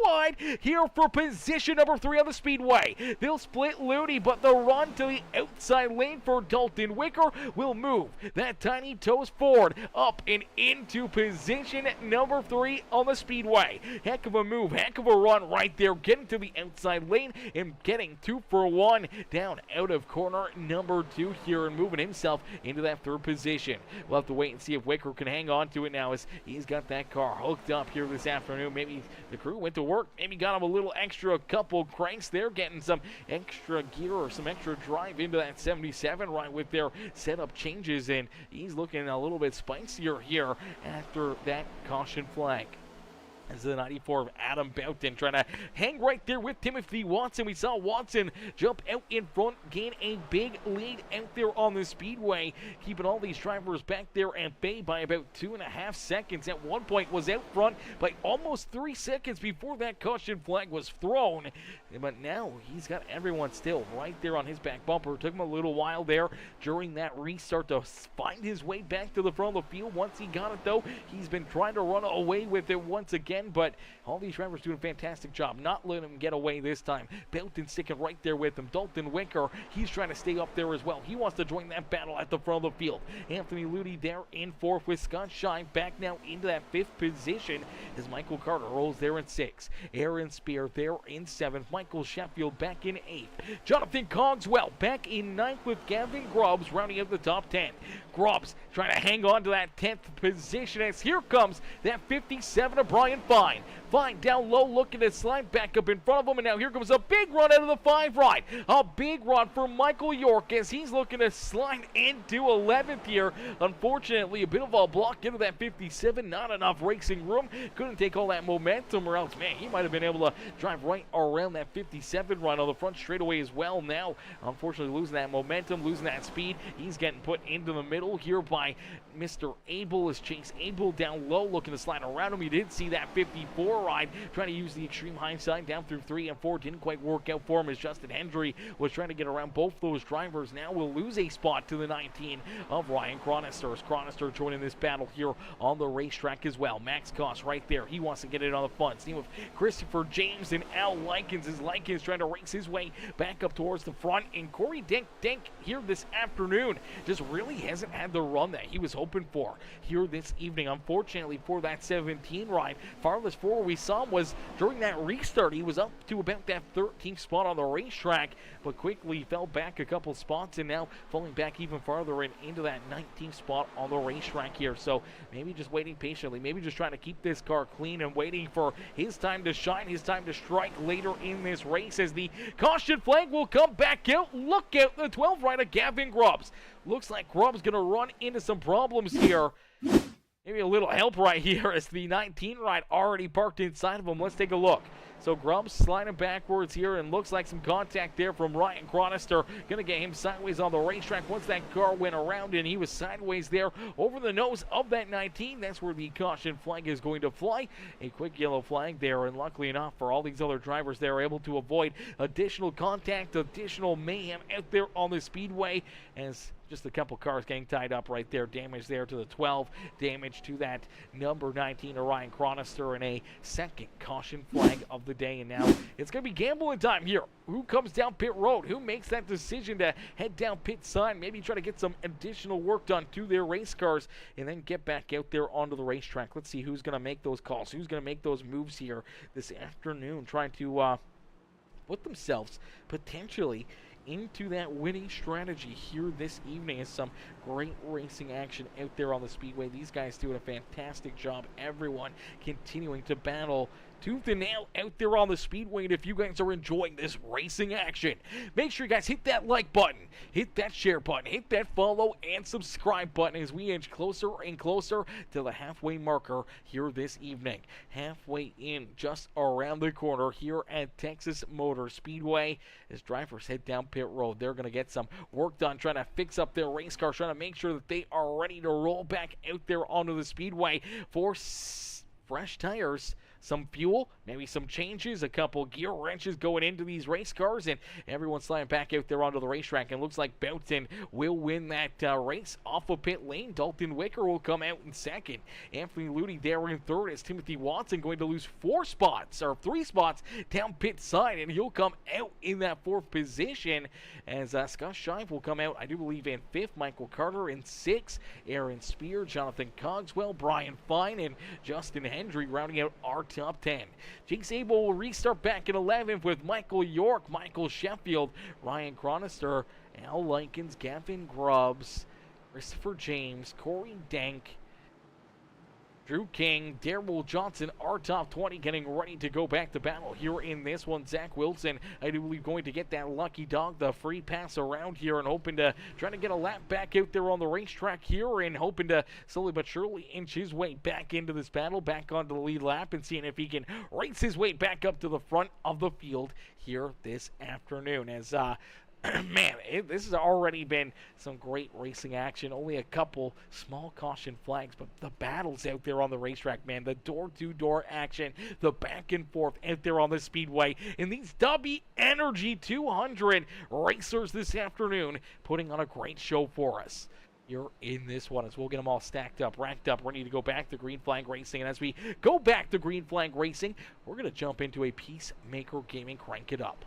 S1: wide here for position number 3 on the Speedway. They'll split Ludi, but the run to the outside lane for Dalton Wicker will move that Tiny Toes Ford up and into position number 3 on the Speedway. Heck of a move, heck of a run right there, getting to the outside lane and getting 2 for 1 down out of corner number 2 here, and moving himself into that 3rd position. We'll have to wait and see if Wicker can hang on to it now, as he's got that car hooked up here this afternoon. Maybe the crew went to work, maybe got him a little extra couple cranks there, getting some extra gear or some extra drive into that 77 right with their setup changes, and he's looking a little bit spicier here after that caution flag. As the 94 of Adam Boughton trying to hang right there with Timothy Watson. We saw Watson jump out in front, gain a big lead out there on the Speedway, keeping all these drivers back there at bay by about 2.5 seconds. At one point was out front by almost 3 seconds before that caution flag was thrown. But now he's got everyone still right there on his back bumper. It took him a little while there during that restart to find his way back to the front of the field. Once he got it, though, he's been trying to run away with it once again. again, but all these drivers doing a fantastic job. Not letting him get away this time. Belton sticking right there with him. Dalton Wicker, he's trying to stay up there as well. He wants to join that battle at the front of the field. Anthony Ludy there in fourth with Scott Shine back now into that fifth position as Michael Carter rolls there in sixth. Aaron Spear there in seventh. Michael Sheffield back in eighth. Jonathan Cogswell back in ninth with Gavin Grubbs rounding out the top 10. Grubbs trying to hang on to that 10th position as here comes that 57 of Brian Fine. Fine down low looking to slide back up in front of him, and now here comes a big run out of the 5 ride. A big run for Michael York as he's looking to slide into 11th here. Unfortunately, a bit of a block into that 57. Not enough racing room. Couldn't take all that momentum, or else, man, he might have been able to drive right around that 57 run on the front straightaway as well. Now, unfortunately, losing that momentum, losing that speed. He's getting put into the middle here by Mr. Abel as Chase Abel down low looking to slide around him. You did see that 54 ride, trying to use the extreme high side down through 3 and 4. Didn't quite work out for him as Justin Hendry was trying to get around both those drivers. Now we'll lose a spot to the 19 of Ryan Chronister. As Chronister joining this battle here on the racetrack as well. Max Koss right there. He wants to get it on the front. Team of Christopher James and Al Likens as Likens trying to race his way back up towards the front. And Corey Denk here this afternoon just really hasn't had the run that he was hoping for here this evening. Unfortunately for that 17 ride, farthest forward we saw him was during that restart. He was up to about that 13th spot on the racetrack, but quickly fell back a couple spots and now falling back even farther and into that 19th spot on the racetrack here. So maybe just waiting patiently, maybe just trying to keep this car clean and waiting for his time to shine, his time to strike later in this race as the caution flag will come back out. Look out, the 12 rider Gavin Grubbs. Looks like Grubbs going to run into some problems here. Maybe a little help right here as the 19 ride already parked inside of him. Let's take a look. So Grubbs sliding backwards here, and looks like some contact there from Ryan Chronister. Going to get him sideways on the racetrack once that car went around, and he was sideways there over the nose of that 19. That's where the caution flag is going to fly. A quick yellow flag there, and luckily enough for all these other drivers, they were able to avoid additional contact, additional mayhem out there on the speedway as just a couple cars getting tied up right there. Damage there to the 12, damage to that number 19 Orion Chronister, and a second caution flag of the day. And now it's going to be gambling time here. Who comes down pit road? Who makes that decision to head down pit side? Maybe try to get some additional work done to their race cars and then get back out there onto the racetrack. Let's see who's going to make those calls, who's going to make those moves here this afternoon, trying to put themselves potentially into that winning strategy here this evening. Is some great racing action out there on the speedway. These guys doing a fantastic job. Everyone continuing to battle tooth and nail out there on the speedway. And if you guys are enjoying this racing action, make sure you guys hit that like button, hit that share button, hit that follow and subscribe button as we inch closer and closer to the halfway marker here this evening. Halfway in, just around the corner here at Texas Motor Speedway as drivers head down pit road. They're going to get some work done, trying to fix up their race cars, trying to make sure that they are ready to roll back out there onto the speedway for fresh tires, some fuel, maybe some changes, a couple gear wrenches going into these race cars, and everyone's sliding back out there onto the racetrack. And looks like Boughton will win that race off of pit lane. Dalton Wicker will come out in second. Anthony Ludy there in third as Timothy Watson going to lose 3 spots down pit side, and he'll come out in that 4th position as Scott Shive will come out, I do believe, in 5th. Michael Carter in 6th. Aaron Spear, Jonathan Cogswell, Brian Fine, and Justin Hendry rounding out our top 10. Jake Sable will restart back in 11th with Michael York, Michael Sheffield, Ryan Chronister, Al Likens, Gavin Grubbs, Christopher James, Corey Denk, Drew King, Darrell Johnson, our top 20 getting ready to go back to battle here in this one. Zach Wilson, I do believe, going to get that lucky dog, the free pass around here, and hoping to try to get a lap back out there on the racetrack here, and hoping to slowly but surely inch his way back into this battle, back onto the lead lap, and seeing if he can race his way back up to the front of the field here this afternoon. As man, this has already been some great racing action. Only a couple small caution flags, but the battles out there on the racetrack, man, the door-to-door action, the back and forth out there on the speedway, and these Dubby Energy 200 racers this afternoon putting on a great show for us. You're in this one as we'll get them all stacked up, racked up, ready to go back to green flag racing. And as we go back to green flag racing, we're going to jump into a Peacemaker Gaming Crank It Up.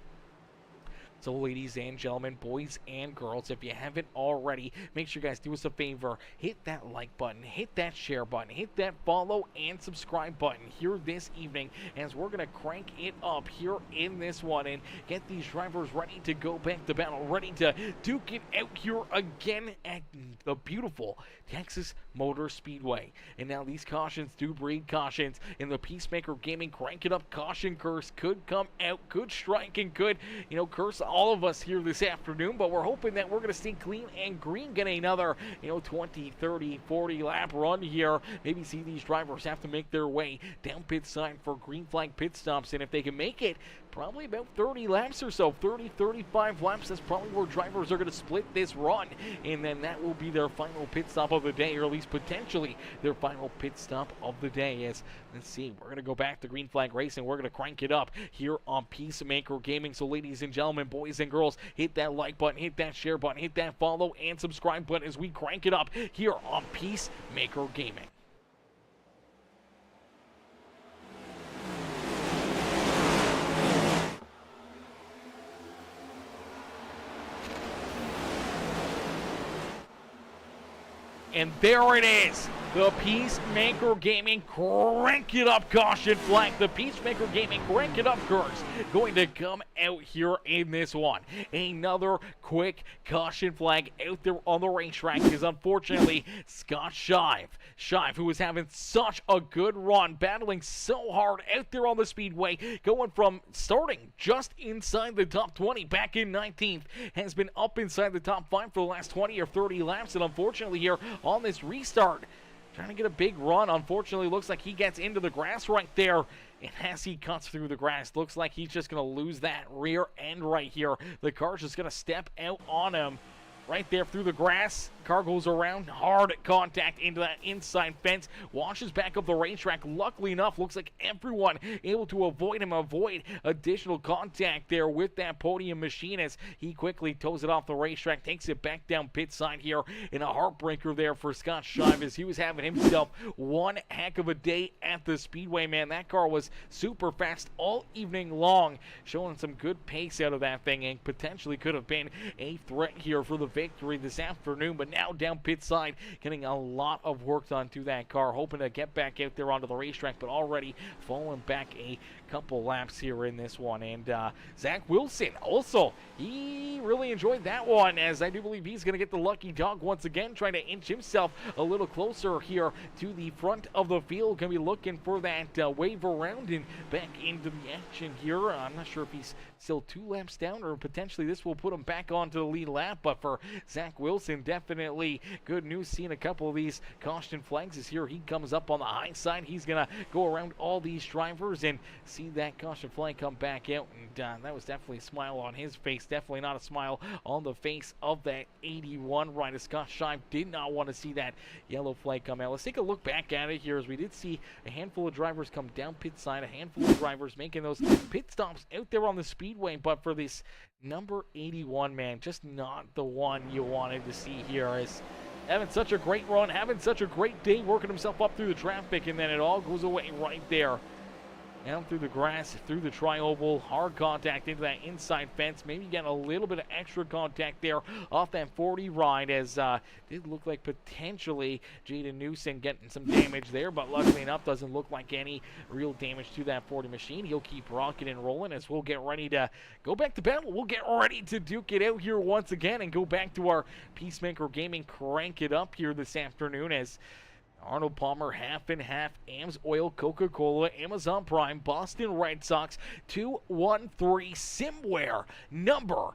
S1: So ladies and gentlemen, boys and girls, if you haven't already, make sure you guys do us a favor. Hit that like button, hit that share button, hit that follow and subscribe button here this evening as we're going to crank it up here in this one and get these drivers ready to go back to battle, ready to duke it out here again at the beautiful Texas Motor Speedway. And now these cautions do breed cautions in the Peacemaker Gaming Crank It Up caution curse could come out, could strike and could, curse all of us here this afternoon, but we're hoping that we're going to stay clean and green, get another, 20, 30, 40 lap run here. Maybe see these drivers have to make their way down pit side for green flag pit stops, and if they can make it, probably about 30 laps or so, 30, 35 laps, that's probably where drivers are going to split this run, and then that will be their final pit stop of the day, or at least potentially their final pit stop of the day. As let's see, we're going to go back to green flag racing, we're going to crank it up here on Peacemaker Gaming. So ladies and gentlemen, boys and girls, hit that like button, hit that share button, hit that follow and subscribe button as we crank it up here on Peacemaker Gaming. And there it is, the Peacemaker Gaming Crank It Up caution flag. The Peacemaker Gaming Crank It Up curse going to come out here in this one. Another quick caution flag out there on the racetrack is unfortunately Scott Shive, who was having such a good run, battling so hard out there on the speedway, going from starting just inside the top 20 back in 19th, has been up inside the top 5 for the last 20 or 30 laps, and unfortunately here on this restart, trying to get a big run. Unfortunately, looks like he gets into the grass right there. And as he cuts through the grass, looks like he's just going to lose that rear end right here. The car's just going to step out on him right there through the grass. Car goes around, hard contact into that inside fence, washes back up the racetrack. Luckily enough, looks like everyone able to avoid him, avoid additional contact there with that podium machine as he quickly tows it off the racetrack, takes it back down pit side here in a heartbreaker there for Scott Shive as he was having himself one heck of a day at the speedway, man. That car was super fast all evening long, showing some good pace out of that thing and potentially could have been a threat here for the victory this afternoon, but now down pit side, getting a lot of work done to that car, hoping to get back out there onto the racetrack, but already falling back a couple laps here in this one. And Zach Wilson also, he really enjoyed that one, as I do believe he's going to get the lucky dog once again, trying to inch himself a little closer here to the front of the field. Going to be looking for that wave around and back into the action here. I'm not sure if he's still 2 laps down, or potentially this will put him back onto the lead lap, but for Zach Wilson, definitely good news seeing a couple of these caution flags as here he comes up on the high side. He's gonna go around all these drivers and see that caution flag come back out, and that was definitely a smile on his face, definitely not a smile on the face of that 81 rider. Scott Shive did not want to see that yellow flag come out. Let's take a look back at it here, as we did see a handful of drivers come down pit side, a handful of drivers making those pit stops out there on the speedway, but for this number 81, man, just not the one you wanted to see here. As having such a great run, having such a great day, working himself up through the traffic, and then it all goes away right there. Down through the grass, through the tri-oval, hard contact into that inside fence. Maybe getting a little bit of extra contact there off that 40 ride, as did look like potentially Jaden Newson getting some damage there, but luckily enough, doesn't look like any real damage to that 40 machine. He'll keep rocking and rolling as we'll get ready to go back to battle. We'll get ready to duke it out here once again and go back to our Peacemaker Gaming Crank It Up here this afternoon, as Arnold Palmer, half and half, Ames Oil, Coca-Cola, Amazon Prime, Boston Red Sox, 213 Simware, number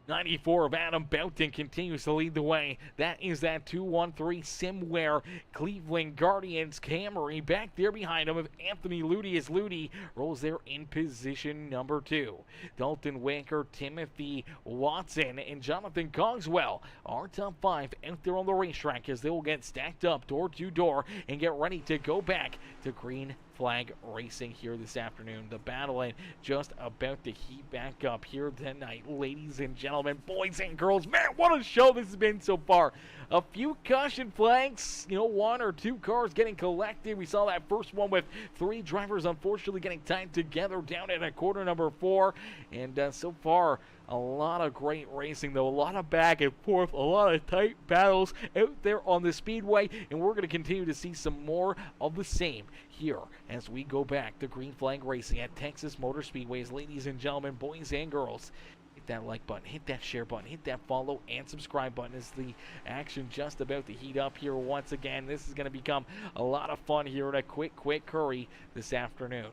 S1: 94 of Adam Boughton continues to lead the way. That is that 213 Simware Cleveland Guardians Camry. Back there behind him of Anthony Ludi, as Ludi rolls there in position number 2. Dalton Winker, Timothy Watson, and Jonathan Cogswell are top 5 out there on the racetrack, as they will get stacked up door to door and get ready to go back to green flag racing here this afternoon. The battle line just about to heat back up here tonight, ladies and gentlemen, boys and girls. Man, what a show this has been so far. A few caution flags, one or two cars getting collected. We saw that first one with 3 drivers unfortunately getting tied together down at a corner number 4. And so far, a lot of great racing, though. A lot of back and forth, a lot of tight battles out there on the speedway. And we're going to continue to see some more of the same here as we go back to green flag racing at Texas Motor Speedways. Ladies and gentlemen, boys and girls, hit that like button, hit that share button, hit that follow and subscribe button as the action just about to heat up here once again. This is going to become a lot of fun here in a quick hurry this afternoon.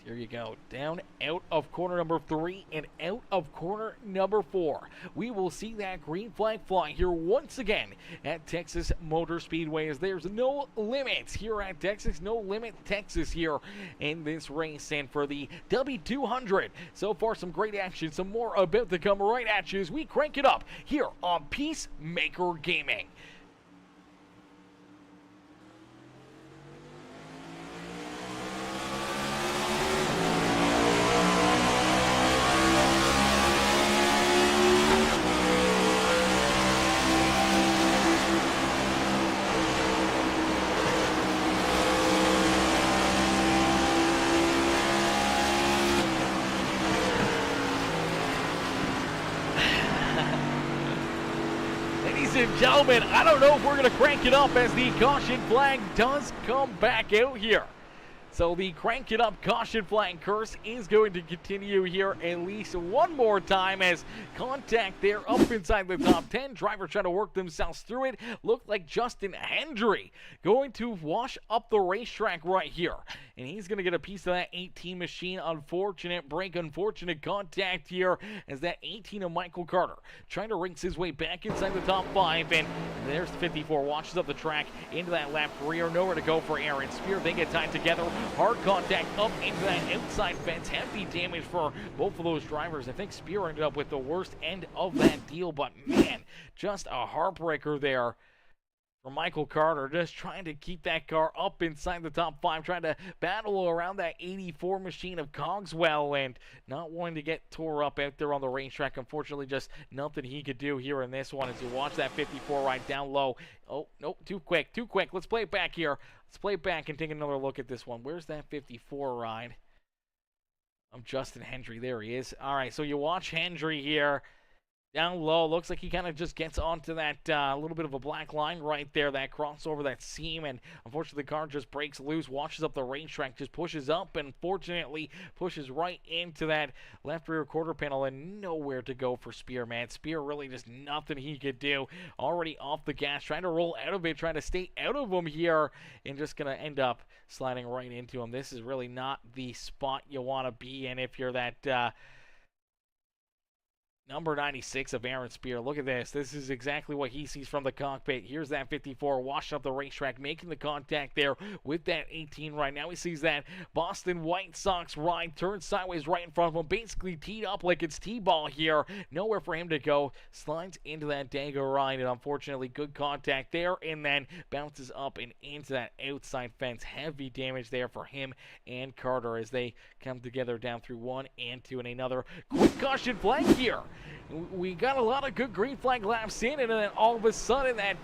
S1: Here you go, down out of corner number 3 and out of corner number 4. We will see that green flag fly here once again at Texas Motor Speedway, as there's no limits here at Texas, no limit Texas here in this race. And for the W200, so far some great action, some more about to come right at you as we crank it up here on Peacemaker Gaming. Ladies and gentlemen, I don't know if we're going to crank it up as the caution flag does come back out here. So the crank it up caution flag curse is going to continue here at least one more time as contact there up inside the top 10. Drivers trying to work themselves through it. Looked like Justin Hendry going to wash up the racetrack right here. And he's going to get a piece of that 18 machine. Unfortunate break, unfortunate contact here as that 18 of Michael Carter trying to race his way back inside the top 5. And there's 54, washes up the track into that left rear. Nowhere to go for Aaron Spear. They get tied together. Hard contact up into that outside fence. Heavy damage for both of those drivers. I think Spear ended up with the worst end of that deal. But man, just a heartbreaker there for Michael Carter, just trying to keep that car up inside the top 5, trying to battle around that 84 machine of Cogswell and not wanting to get tore up out there on the racetrack. Unfortunately, just nothing he could do here in this one as you watch that 54 ride down low. Oh, nope, too quick. Let's play it back here. Let's play it back and take another look at this one. Where's that 54 ride? Justin Hendry. There he is. All right, so you watch Hendry here. Down low, looks like he kind of just gets onto that little bit of a black line right there, that crossover, that seam, and unfortunately the car just breaks loose, washes up the racetrack, just pushes up, and fortunately pushes right into that left rear quarter panel, and nowhere to go for Spear, man. Spear really just nothing he could do. Already off the gas, trying to roll out of it, trying to stay out of him here, and just going to end up sliding right into him. This is really not the spot you want to be in if you're that number 96 of Aaron Spear. Look at this. This is exactly what he sees from the cockpit. Here's that 54 washing up the racetrack, making the contact there with that 18 right now. He sees that Boston White Sox ride turn sideways right in front of him, basically teed up like it's T-ball here. Nowhere for him to go. Slides into that dagger ride, and unfortunately good contact there, and then bounces up and into that outside fence. Heavy damage there for him and Carter as they come together down through 1 and 2, and another quick caution flag here. We got a lot of good green flag laps in, and then all of a sudden that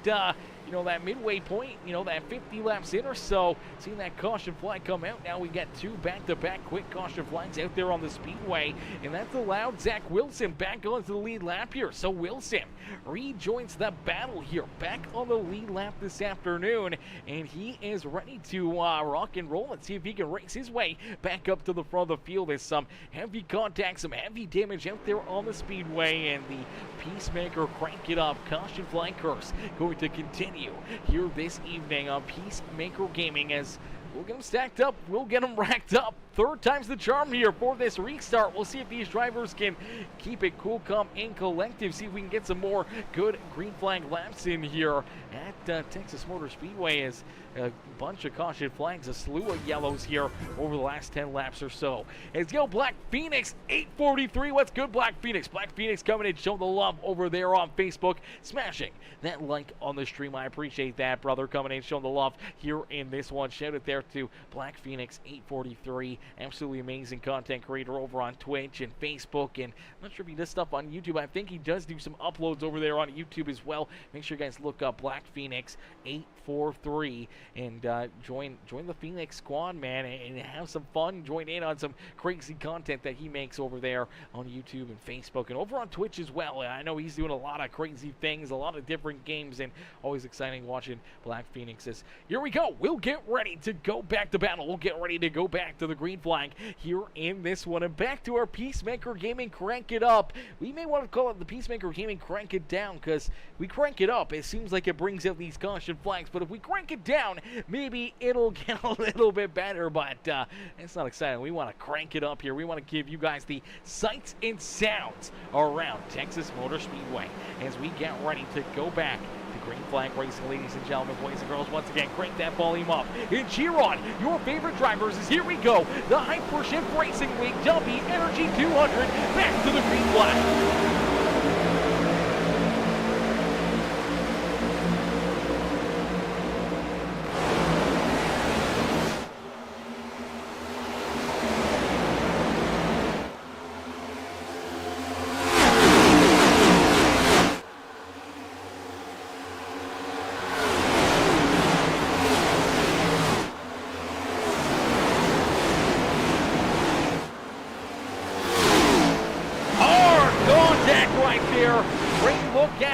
S1: that midway point, that 50 laps in or so, seeing that caution flag come out. Now we got 2 back-to-back quick caution flags out there on the speedway, and that's allowed Zach Wilson back onto the lead lap here. So Wilson rejoins the battle here, back on the lead lap this afternoon, and he is ready to rock and roll and see if he can race his way back up to the front of the field. There's some heavy contact, some heavy damage out there on the speedway, and the Peacemaker crank it up caution flag curse going to continue here this evening on Peacemaker Gaming as we'll get them stacked up, we'll get them racked up. Third time's the charm here for this restart. We'll see if these drivers can keep it cool, calm, and collective. See if we can get some more good green flag laps in here at Texas Motor Speedway as a bunch of caution flags, a slew of yellows here over the last 10 laps or so. Let's go Black Phoenix, 8:43. What's good, Black Phoenix? Black Phoenix coming in, showing the love over there on Facebook, smashing that like on the stream. I appreciate that, brother, coming in, showing the love here in this one. Shout out there to Black Phoenix, 8:43. Absolutely amazing content creator over on Twitch and Facebook, and I'm not sure if he does stuff on YouTube. I think he does do some uploads over there on YouTube as well. Make sure you guys look up Black Phoenix, 8:43, and join the Phoenix squad, man, and have some fun. Join in on some crazy content that he makes over there on YouTube and Facebook and over on Twitch as well. I know he's doing a lot of crazy things, a lot of different games, and always exciting watching Black Phoenix's. Here we go. We'll get ready to go back to battle. We'll get ready to go back to the green flag here in this one, and back to our Peacemaker Gaming Crank It Up. We may want to call it the Peacemaker Gaming Crank It Down, because we crank it up, it seems like it brings out these caution flags, but if we crank it down, maybe it'll get a little bit better, but it's not exciting. We want to crank it up here. We want to give you guys the sights and sounds around Texas Motor Speedway as we get ready to go back to green flag racing. Ladies and gentlemen, boys and girls, once again, crank that volume up and cheer on your favorite drivers as here we go. The Hypershift Racing League Dubby Energy 200 back to the green flag.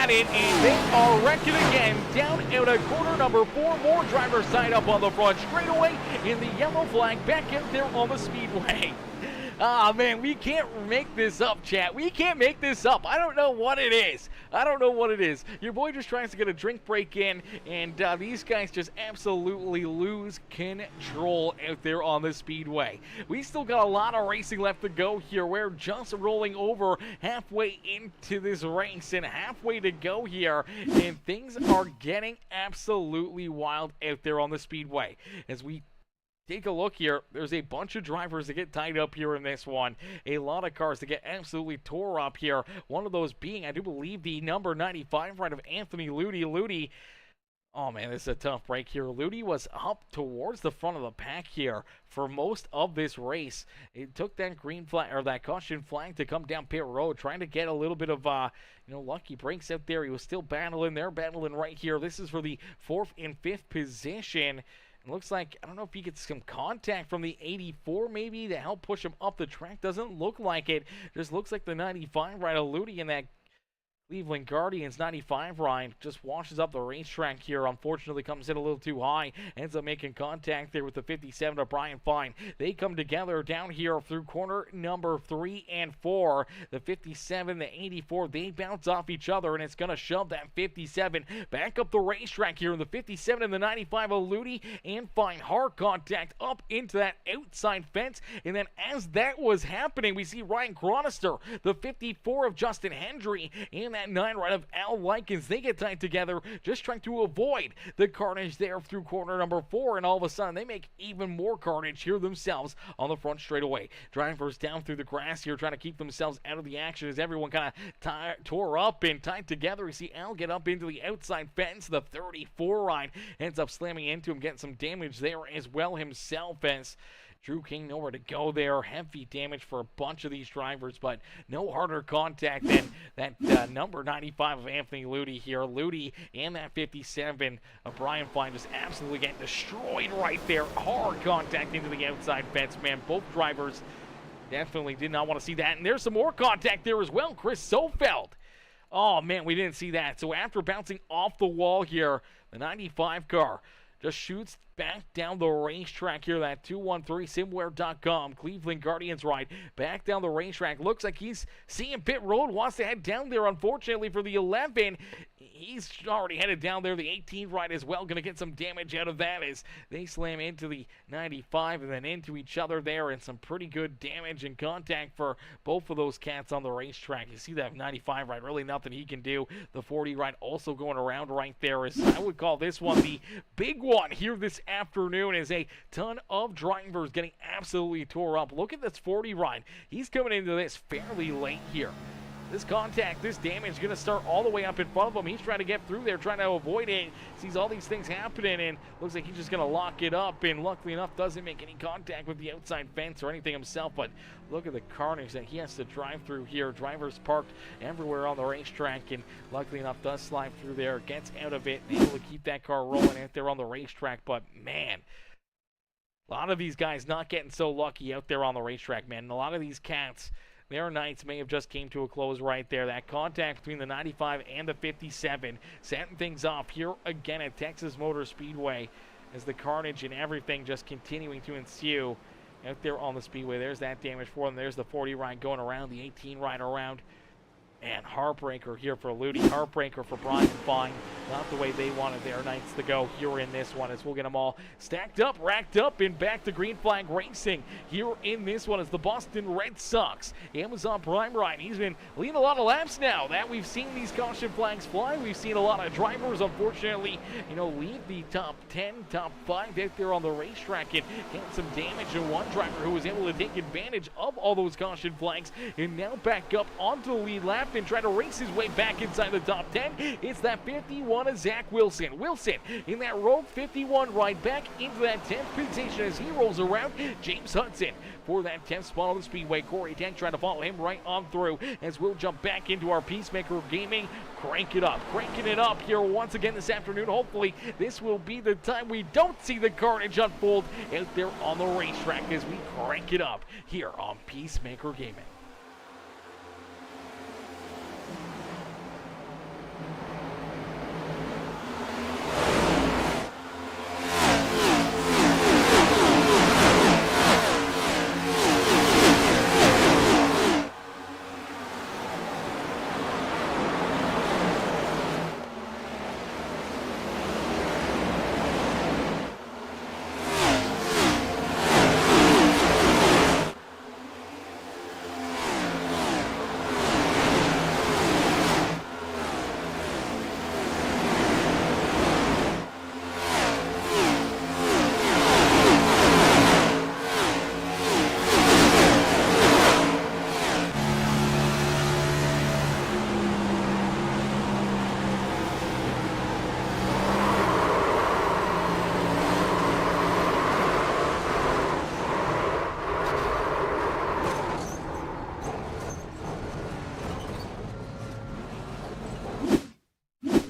S1: And they are wrecking again down out of corner number 4. More drivers tied up on the front straightaway in the yellow flag back out there on the speedway. Ah, man, we can't make this up, chat. We can't make this up. I don't know what it is. I don't know what it is. Your boy just tries to get a drink break in, and these guys just absolutely lose control out there on the speedway. We still got a lot of racing left to go here. We're just rolling over halfway into this race and halfway to go here, and things are getting absolutely wild out there on the speedway. As we take a look here, there's a bunch of drivers that get tied up here in this one. A lot of cars that get absolutely tore up here. One of those being, I do believe, the number 95 ride of Anthony Ludi. Ludi, oh man, this is a tough break here. Ludi was up towards the front of the pack here for most of this race. It took that green flag, or that caution flag, to come down pit road, trying to get a little bit of lucky breaks out there. He was still battling. They're battling right here. This is for the 4th and 5th position. It looks like, I don't know if he gets some contact from the 84 maybe to help push him up the track. Doesn't look like it. Just looks like the 95 ride of Ludi in that Cleveland Guardians 95 ride just washes up the racetrack here. Unfortunately, comes in a little too high. Ends up making contact there with the 57 of Brian Fine. They come together down here through corner number 3 and 4. The 57, the 84, they bounce off each other, and it's going to shove that 57 back up the racetrack here. The 57 and the 95 of Ludi and Fine. Hard contact up into that outside fence. And then as that was happening, we see Ryan Chronister, the 54 of Justin Hendry, and that 9 right of Al Likens. They get tied together, just trying to avoid the carnage there through corner number 4, and all of a sudden they make even more carnage here themselves on the front straightaway. Drivers down through the grass here, trying to keep themselves out of the action as everyone kind of tore up and tied together. You see Al get up into the outside fence. The 34 ride ends up slamming into him, getting some damage there as well himself, as Drew King nowhere to go there. Heavy damage for a bunch of these drivers, but no harder contact than that number 95 of Anthony Ludi here. Ludi and that 57 of Brian Fine just absolutely getting destroyed right there. Hard contact into the outside fence, man. Both drivers definitely did not want to see that. And there's some more contact there as well. Chris Sofeld. Oh, man, we didn't see that. So after bouncing off the wall here, the 95 car just shoots back down the racetrack here. That 213simware.com Cleveland Guardians ride back down the racetrack. Looks like he's seeing pit road, wants to head down there. Unfortunately for the 11, he's already headed down there. The 18 ride as well, going to get some damage out of that as they slam into the 95 and then into each other there, and some pretty good damage and contact for both of those cats on the racetrack. You see that 95 ride, really nothing he can do. The 40 ride also going around right there. As I would call this one the big one here this afternoon, is a ton of drivers getting absolutely tore up. Look at this 40 ride. He's coming into this fairly late here. This contact, this damage is going to start all the way up in front of him. He's trying to get through there, trying to avoid it. Sees all these things happening, and looks like he's just going to lock it up, and luckily enough doesn't make any contact with the outside fence or anything himself. But look at the carnage that he has to drive through here. Drivers parked everywhere on the racetrack, and luckily enough does slide through there, gets out of it, able to keep that car rolling out there on the racetrack. But man, a lot of these guys not getting so lucky out there on the racetrack, man. And a lot of these cats, their nights may have just came to a close right there. That contact between the 95 and the 57 setting things off here again at Texas Motor Speedway, as the carnage and everything just continuing to ensue out there on the speedway. There's that damage for them. There's the 40 ride going around, the 18 ride around. And heartbreaker here for Ludi, heartbreaker for Brian Fine. Not the way they wanted their nights to go here in this one, as we'll get them all stacked up, racked up, and back to Green Flag Racing. Here in this one is the Boston Red Sox. Amazon Prime ride. He's been leading a lot of laps now that we've seen these caution flags fly. We've seen a lot of drivers, unfortunately, leave the top 10, top 5 out there on the racetrack, and get some damage. And one driver who was able to take advantage of all those caution flags, and now back up onto the lead lap and try to race his way back inside the top 10. It's that 51 of Zach Wilson. Wilson in that rogue 51 ride back into that 10th position as he rolls around. James Hudson for that 10th spot on the speedway. Corey Tank trying to follow him right on through, as we'll jump back into our Peacemaker Gaming. Cranking it up here once again this afternoon. Hopefully this will be the time we don't see the carnage unfold out there on the racetrack as we crank it up here on Peacemaker Gaming.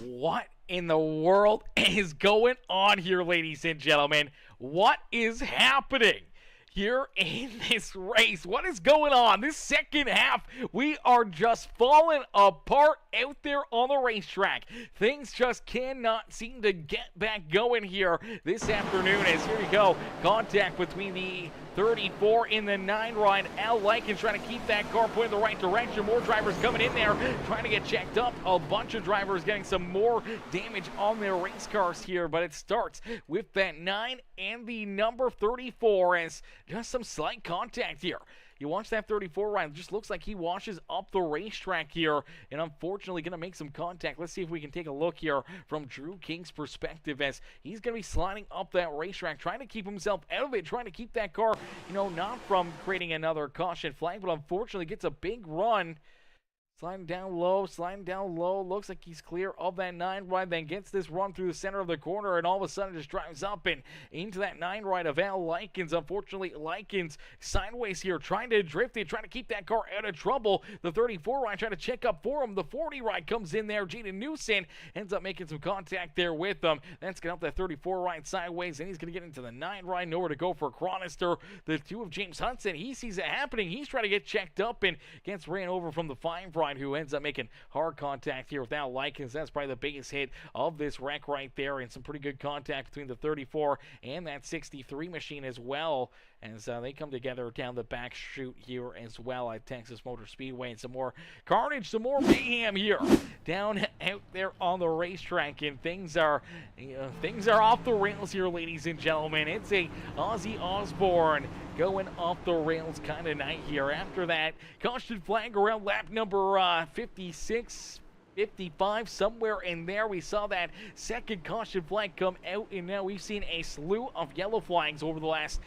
S1: What in the world is going on here, ladies and gentlemen? What is happening here in this race? What is going on? This second half, we are just falling apart out there on the racetrack. Things just cannot seem to get back going here this afternoon, as here we go. Contact between the 34 in the 9 ride. Al Likens trying to keep that car pointing in the right direction. More drivers coming in there trying to get checked up. A bunch of drivers getting some more damage on their race cars here, but it starts with that 9 and the number 34 as just some slight contact here. You watch that 34 ride, it just looks like he washes up the racetrack here, and unfortunately going to make some contact. Let's see if we can take a look here from Drew King's perspective, as he's going to be sliding up that racetrack, trying to keep himself out of it, trying to keep that car, not from creating another caution flag, but unfortunately gets a big run. Sliding down low, looks like he's clear of that 9 ride, then gets this run through the center of the corner, and all of a sudden just drives up and into that 9 ride of Al Likens. Unfortunately, Likens sideways here, trying to drift it, trying to keep that car out of trouble. The 34 ride trying to check up for him. The 40 ride comes in there. Jaden Newson ends up making some contact there with him. That's going to help that 34 ride sideways, and he's going to get into the 9 ride. Nowhere to go for Chronister. The 2 of James Hudson, he sees it happening. He's trying to get checked up and gets ran over from the 5 ride. ride who ends up making hard contact here with Al Likens. That's probably the biggest hit of this wreck right there, and some pretty good contact between the 34 and that 63 machine as well, as they come together down the back chute here as well at Texas Motor Speedway. And some more carnage, some more mayhem here down out there on the racetrack, and things are off the rails here, ladies and gentlemen. It's a Ozzy Osbourne going off the rails kind of night here. After that caution flag around lap number 56, 55, somewhere in there, we saw that second caution flag come out, and now we've seen a slew of yellow flags over the last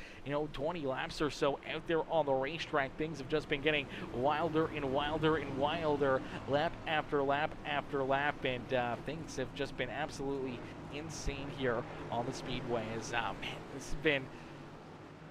S1: 20 laps or so out there on the racetrack. Things have just been getting wilder and wilder and wilder lap after lap after lap, and things have just been absolutely insane here on the speedway. As man, this has been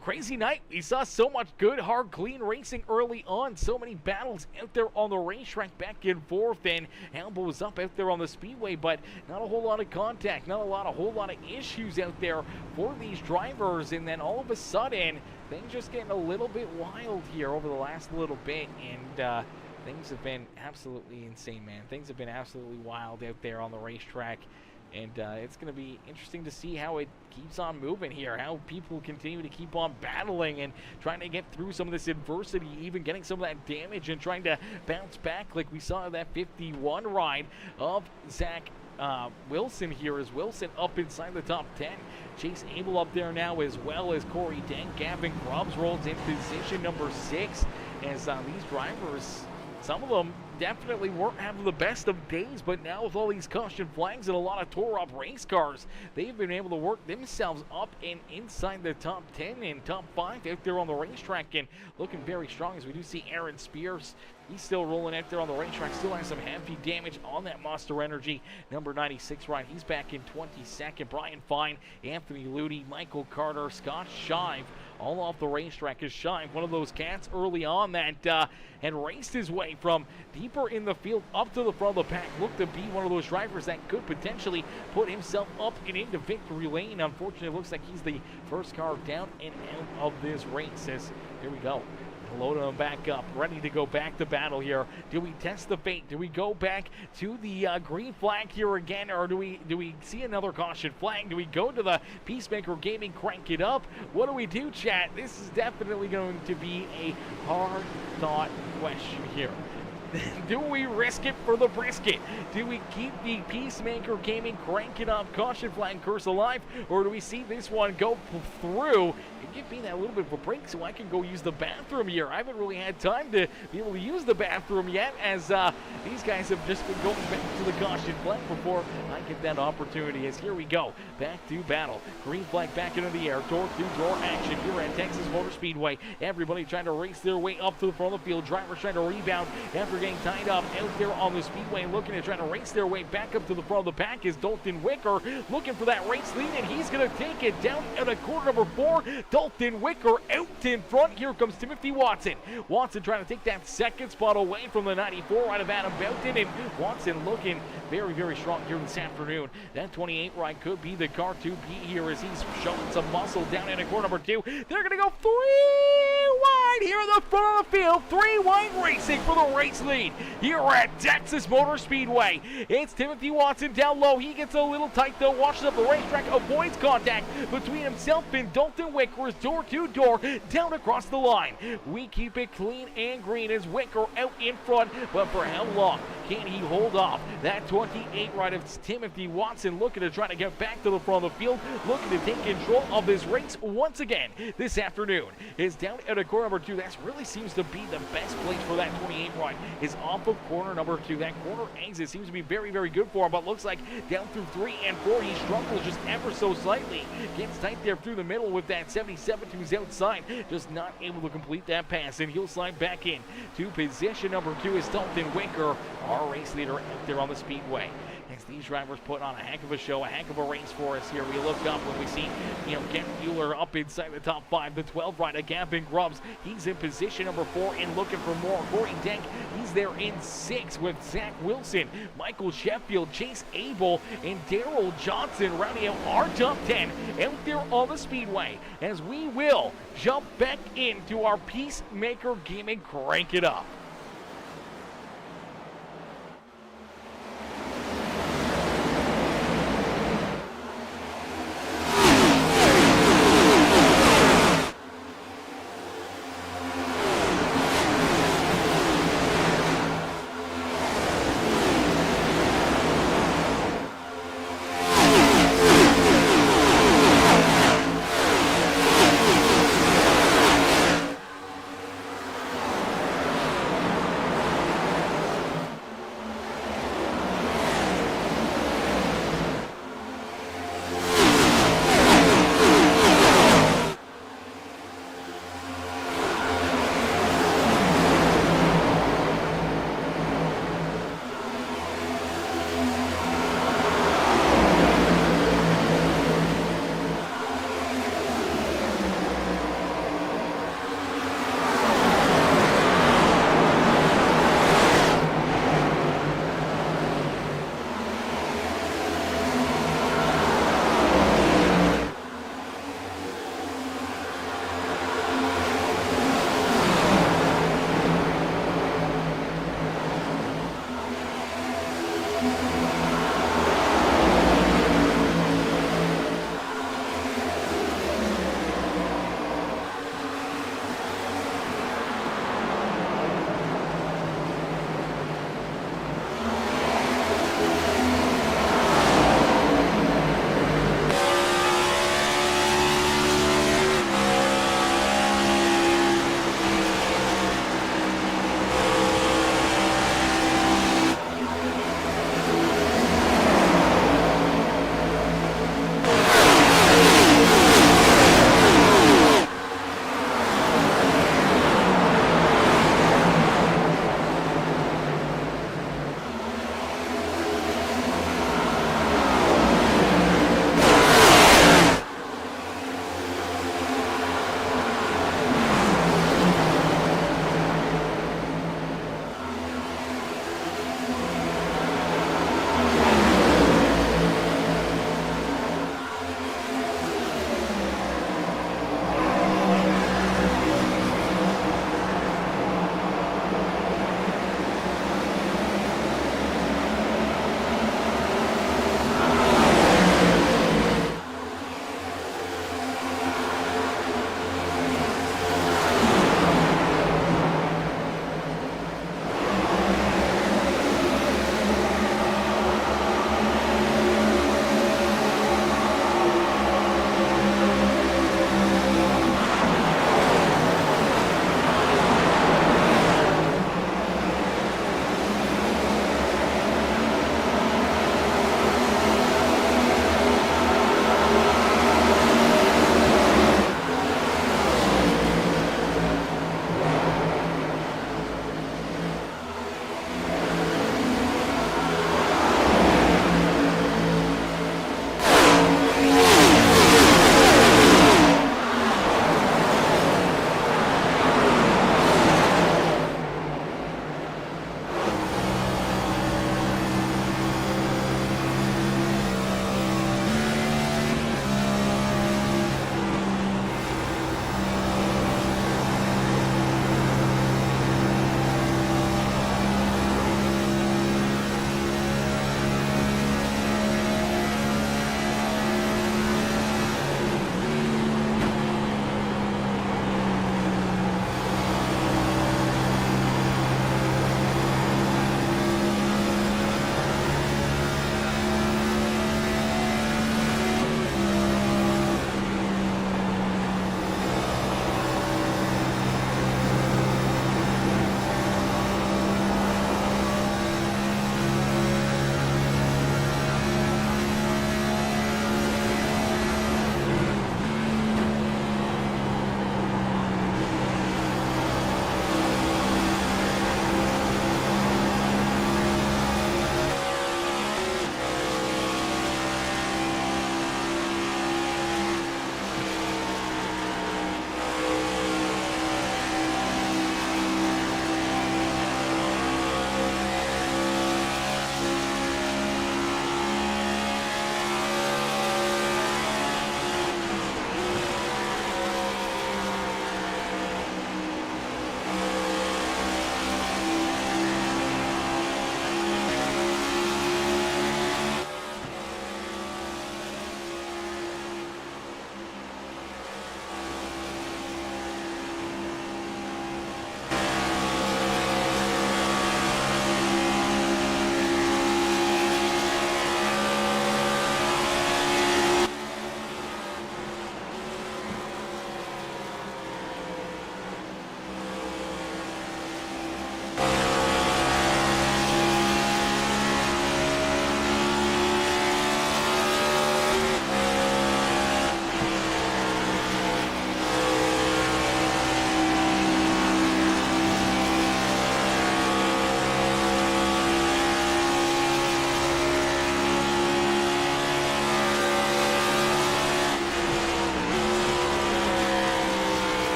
S1: crazy night. We saw so much good, hard, clean racing early on. So many battles out there on the racetrack, back and forth, and elbows up out there on the speedway, but not a whole lot of contact, not a whole lot of issues out there for these drivers. And then all of a sudden, things just getting a little bit wild here over the last little bit, and things have been absolutely insane, man. Things have been absolutely wild out there on the racetrack. And it's going to be interesting to see how it keeps on moving here, how people continue to keep on battling and trying to get through some of this adversity, even getting some of that damage and trying to bounce back like we saw in that 51 ride of Zach Wilson here, as Wilson up inside the top 10. Chase Abel up there now, as well as Corey Dent. Gavin Grubbs rolls in position number 6, as these drivers, some of them definitely weren't having the best of days, but now with all these caution flags and a lot of tore up race cars, they've been able to work themselves up and inside the top 10 and top 5 out there on the racetrack, and looking very strong, as we do see Aaron Spears. He's still rolling out there on the racetrack, still has some heavy damage on that Monster Energy number 96 ride. He's back in 22nd. Brian Fine, Anthony Ludy, Michael Carter, Scott Shive, all off the racetrack, as Shive, one of those cats early on that had raced his way from deeper in the field up to the front of the pack, looked to be one of those drivers that could potentially put himself up and into victory lane. Unfortunately, it looks like he's the first car down and out of this race. As here we go, loading them back up, ready to go back to battle here. Do we test the fate? Do we go back to the green flag here again, or do we see another caution flag? Do we go to the Peacemaker Gaming, crank it up? What do we do, chat? This is definitely going to be a hard thought question here. Do we risk it for the brisket? Do we keep the Peacemaker Gaming, crank it up, caution flag curse alive, or do we see this one go through and give me that little bit of a break so I can go use the bathroom here? I haven't really had time to be able to use the bathroom yet, as these guys have just been going back to the caution flag before I get that opportunity. As here we go, back to battle. Green flag back into the air, door-to-door action here at Texas Motor Speedway. Everybody trying to race their way up to the front of the field. Drivers trying to rebound after getting tied up out there on the speedway, looking to try to race their way back up to the front of the pack is Dalton Wicker, looking for that race lead, and he's going to take it down at a corner number 4. Dalton Wicker out in front. Here comes Timothy Watson. Watson trying to take that second spot away from the 94 out of Adam Belton, and Watson looking very, very strong here this afternoon. That 28 ride could be the car to beat here, as he's showing some muscle down in a corner number 2. They're going to go 3 wide here in the front of the field. 3 wide racing for the race lead here at Texas Motor Speedway. It's Timothy Watson down low. He gets a little tight though, washes up the racetrack, avoids contact between himself and Dalton Wicker, door to door down across the line. We keep it clean and green as Wicker out in front, but for how long can he hold off that 28 ride of Timothy Watson, looking to try to get back to the front of the field, looking to take control of this race once again this afternoon. Is down at a corner number 2. That really seems to be the best place for that 28 ride, is off of corner number 2. That corner exit seems to be very, very good for him, but looks like down through 3 and 4, he struggles just ever so slightly. Gets tight there through the middle with that 77 to his outside, just not able to complete that pass, and he'll slide back in to position number 2 is Dalton Wicker, our race leader out there on the speedway. As these drivers put on a heck of a show, a heck of a race for us here. We look up when we see, Kent Mueller up inside the top 5. The 12 rider, Gavin Grubbs, he's in position number 4 and looking for more. Corey Denk, he's there in 6 with Zach Wilson, Michael Sheffield, Chase Abel, and Daryl Johnson rounding out our top 10 out there on the speedway, as we will jump back into our Peacemaker Gaming, crank it up.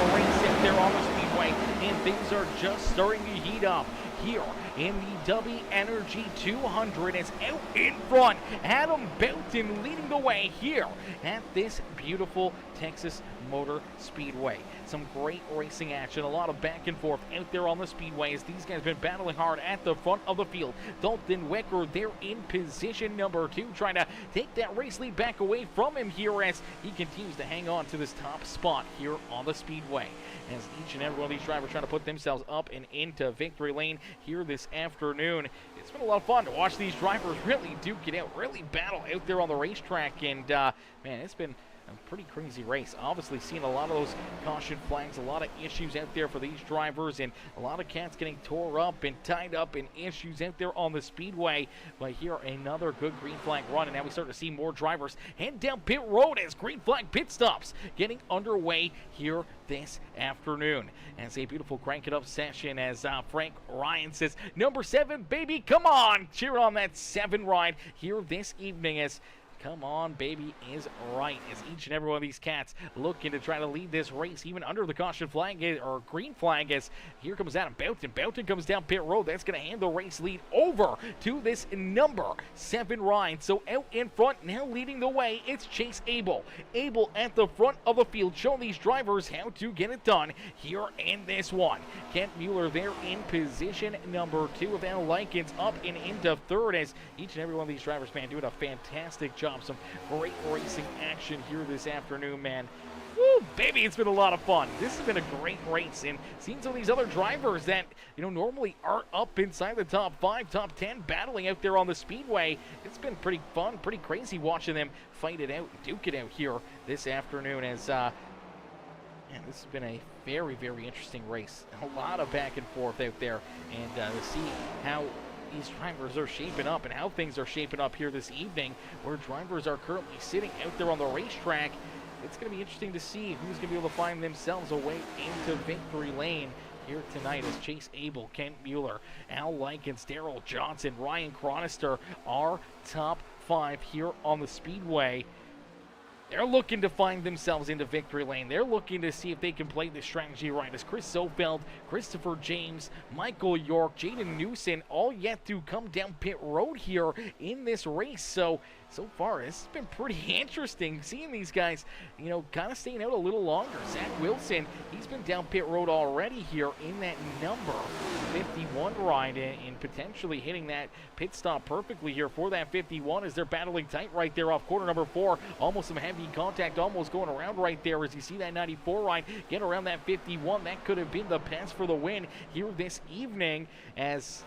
S1: the race out there on the speedway, and things are just starting to heat up here in the Dubby Energy 200. It's out in front. Adam Belton leading the way here at this beautiful Texas Motor Speedway. Some great racing action, a lot of back and forth out there on the speedway as these guys have been battling hard at the front of the field. Dalton Wecker there in position number 2, trying to take that race lead back away from him here as he continues to hang on to this top spot here on the speedway. As each and every one of these drivers trying to put themselves up and into victory lane here this afternoon. It's been a lot of fun to watch these drivers really duke it out, really battle out there on the racetrack, and man, it's been a pretty crazy race. Obviously seeing a lot of those caution flags, a lot of issues out there for these drivers, and a lot of cats getting tore up and tied up in issues out there on the speedway. But here another good green flag run, and now we start to see more drivers head down pit road as green flag pit stops getting underway here this afternoon. As a beautiful crank it up session as Frank Ryan says, number 7, baby, come on, cheer on that 7 ride here this evening as come on, baby is right, as each and every one of these cats looking to try to lead this race, even under the caution flag or green flag, as here comes Adam Belton. Belton comes down pit road. That's going to hand the race lead over to this number 7 Ryan. So out in front, now leading the way, it's Chase Abel. Abel at the front of the field, showing these drivers how to get it done here in this one. Kent Mueller there in position number 2, with Al Likens up and into 3rd, as each and every one of these drivers, man, doing a fantastic job. Some great racing action here this afternoon, man. Woo, baby, it's been a lot of fun. This has been a great race, and seeing some of these other drivers that, you know, normally aren't up inside the top 5, top 10, battling out there on the speedway. It's been pretty fun, pretty crazy watching them fight it out, duke it out here this afternoon as, man, this has been a very, very interesting race. A lot of back and forth out there, and to see how these drivers are shaping up and how things are shaping up here this evening, where drivers are currently sitting out there on the racetrack. It's going to be interesting to see who's going to be able to find themselves a way into victory lane here tonight, as Chase Abel, Kent Mueller, Al Likens, Daryl Johnson, Ryan Chronister are top 5 here on the speedway. They're looking to find themselves into victory lane. They're looking to see if they can play this strategy right, as Chris Sofeld, Christopher James, Michael York, Jaden Newson, all yet to come down pit road here in this race. So far, this has been pretty interesting, seeing these guys, you know, kind of staying out a little longer. Zach Wilson, he's been down pit road already here in that number 51 ride, and potentially hitting that pit stop perfectly here for that 51, as they're battling tight right there off corner number 4. Almost some heavy contact, almost going around right there as you see that 94 ride get around that 51. That could have been the pass for the win here this evening, as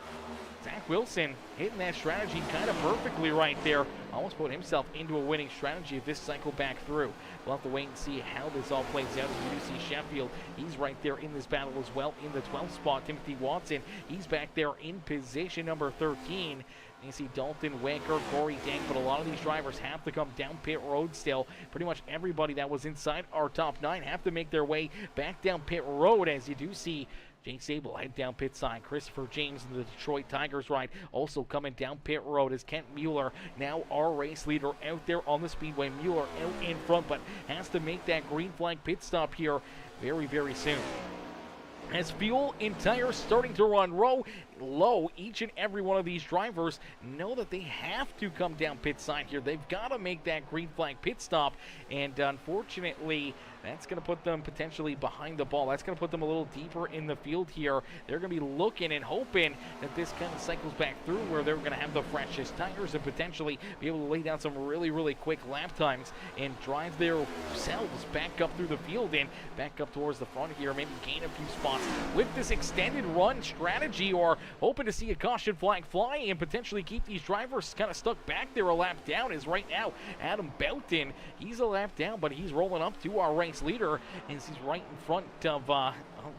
S1: Zach Wilson hitting that strategy kind of perfectly right there. Almost put himself into a winning strategy if this cycle back through. We'll have to wait and see how this all plays out. As we do see Sheffield, he's right there in this battle as well in the 12th spot. Timothy Watson, he's back there in position number 13. You see Dalton Wecker, Corey Dank, but a lot of these drivers have to come down pit road still. Pretty much everybody that was inside our top 9 have to make their way back down pit road, as you do see Jake Sable head down pit side. Christopher James and the Detroit Tigers ride also coming down pit road, as Kent Mueller, now our race leader out there on the speedway. Mueller out in front, but has to make that green flag pit stop here very, very soon. As fuel and tires starting to run low, each and every one of these drivers know that they have to come down pit side here. They've got to make that green flag pit stop, and unfortunately, that's going to put them potentially behind the ball. That's going to put them a little deeper in the field here. They're going to be looking and hoping that this kind of cycles back through, where they're going to have the freshest tires and potentially be able to lay down some really, really quick lap times and drive themselves back up through the field and back up towards the front here, maybe gain a few spots with this extended run strategy, or hoping to see a caution flag fly and potentially keep these drivers kind of stuck back there a lap down. Is right now Adam Belton, he's a lap down, but he's rolling up to our race leader, and he's right in front of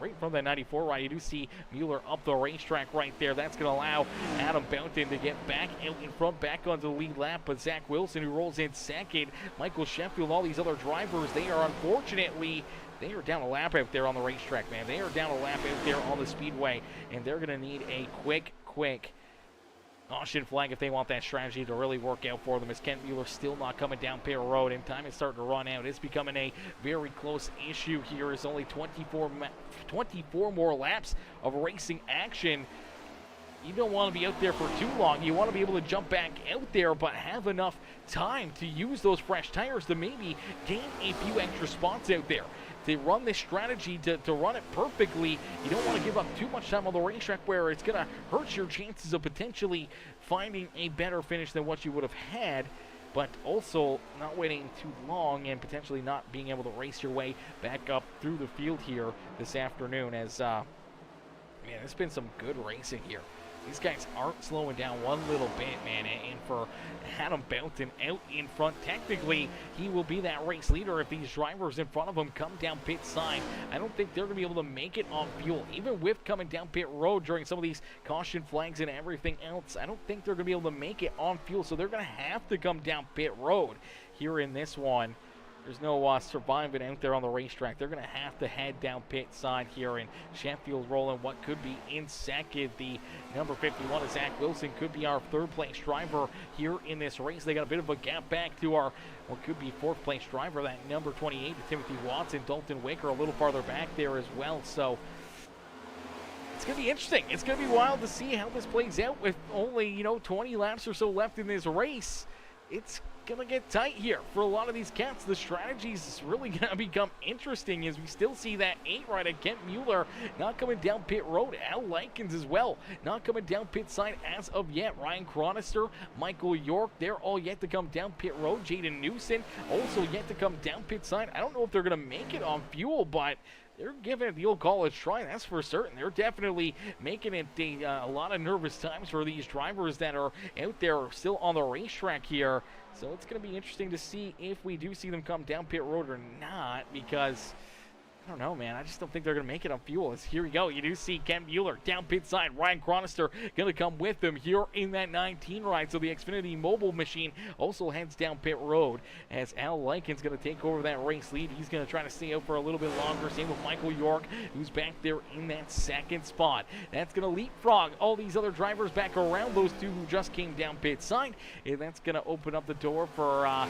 S1: right from that 94 ride. You do see Mueller up the racetrack right there. That's going to allow Adam Belton to get back out in front, back onto the lead lap. But Zach Wilson, who rolls in second, Michael Sheffield, all these other drivers, they are unfortunately, they are down a lap out there on the racetrack, man. They are down a lap out there on the speedway, and they're going to need a quick caution flag if they want that strategy to really work out for them, as Kent Mueller still not coming down pit road, and time is starting to run out. It's becoming a very close issue here. Is only 24 more laps of racing action. You don't want to be out there for too long. You want to be able to jump back out there, but have enough time to use those fresh tires to maybe gain a few extra spots out there. They run this strategy to run it perfectly. You don't want to give up too much time on the racetrack where it's going to hurt your chances of potentially finding a better finish than what you would have had, but also not waiting too long and potentially not being able to race your way back up through the field here this afternoon. As man, it's been some good racing here. These guys aren't slowing down one little bit, man, and for Adam Boughton out in front, technically, he will be that race leader if these drivers in front of him come down pit side. I don't think they're going to be able to make it on fuel, even with coming down pit road during some of these caution flags and everything else. I don't think they're going to be able to make it on fuel, so they're going to have to come down pit road here in this one. There's no surviving out there on the racetrack. They're going to have to head down pit side here, and Sheffield rolling what could be in second. The number 51 is Zach Wilson, could be our third place driver here in this race. They got a bit of a gap back to our what could be fourth place driver, that number 28, Timothy Watson. Dalton Wicker a little farther back there as well. So it's going to be interesting. It's going to be wild to see how this plays out with only, 20 laps or so left in this race. It's going to get tight here for a lot of these cats. The strategy is really going to become interesting as we still see that 8 rider Kent Mueller not coming down pit road. Al Likens as well not coming down pit side as of yet. Ryan Chronister, Michael York, they're all yet to come down pit road. Jaden Newson also yet to come down pit side. I don't know if they're going to make it on fuel, but they're giving it the old college try, that's for certain. They're definitely making it a lot of nervous times for these drivers that are out there still on the racetrack here. So it's going to be interesting to see if we do see them come down pit road or not, because I don't know, man. I just don't think they're going to make it on fuel. Here we go. You do see Ken Mueller down pit side. Ryan Chronister going to come with them here in that 19 ride. So the Xfinity mobile machine also heads down pit road as Al Likens going to take over that race lead. He's going to try to stay out for a little bit longer. Same with Michael York, who's back there in that second spot. That's going to leapfrog all these other drivers back around those two who just came down pit side. And that's going to open up the door for Al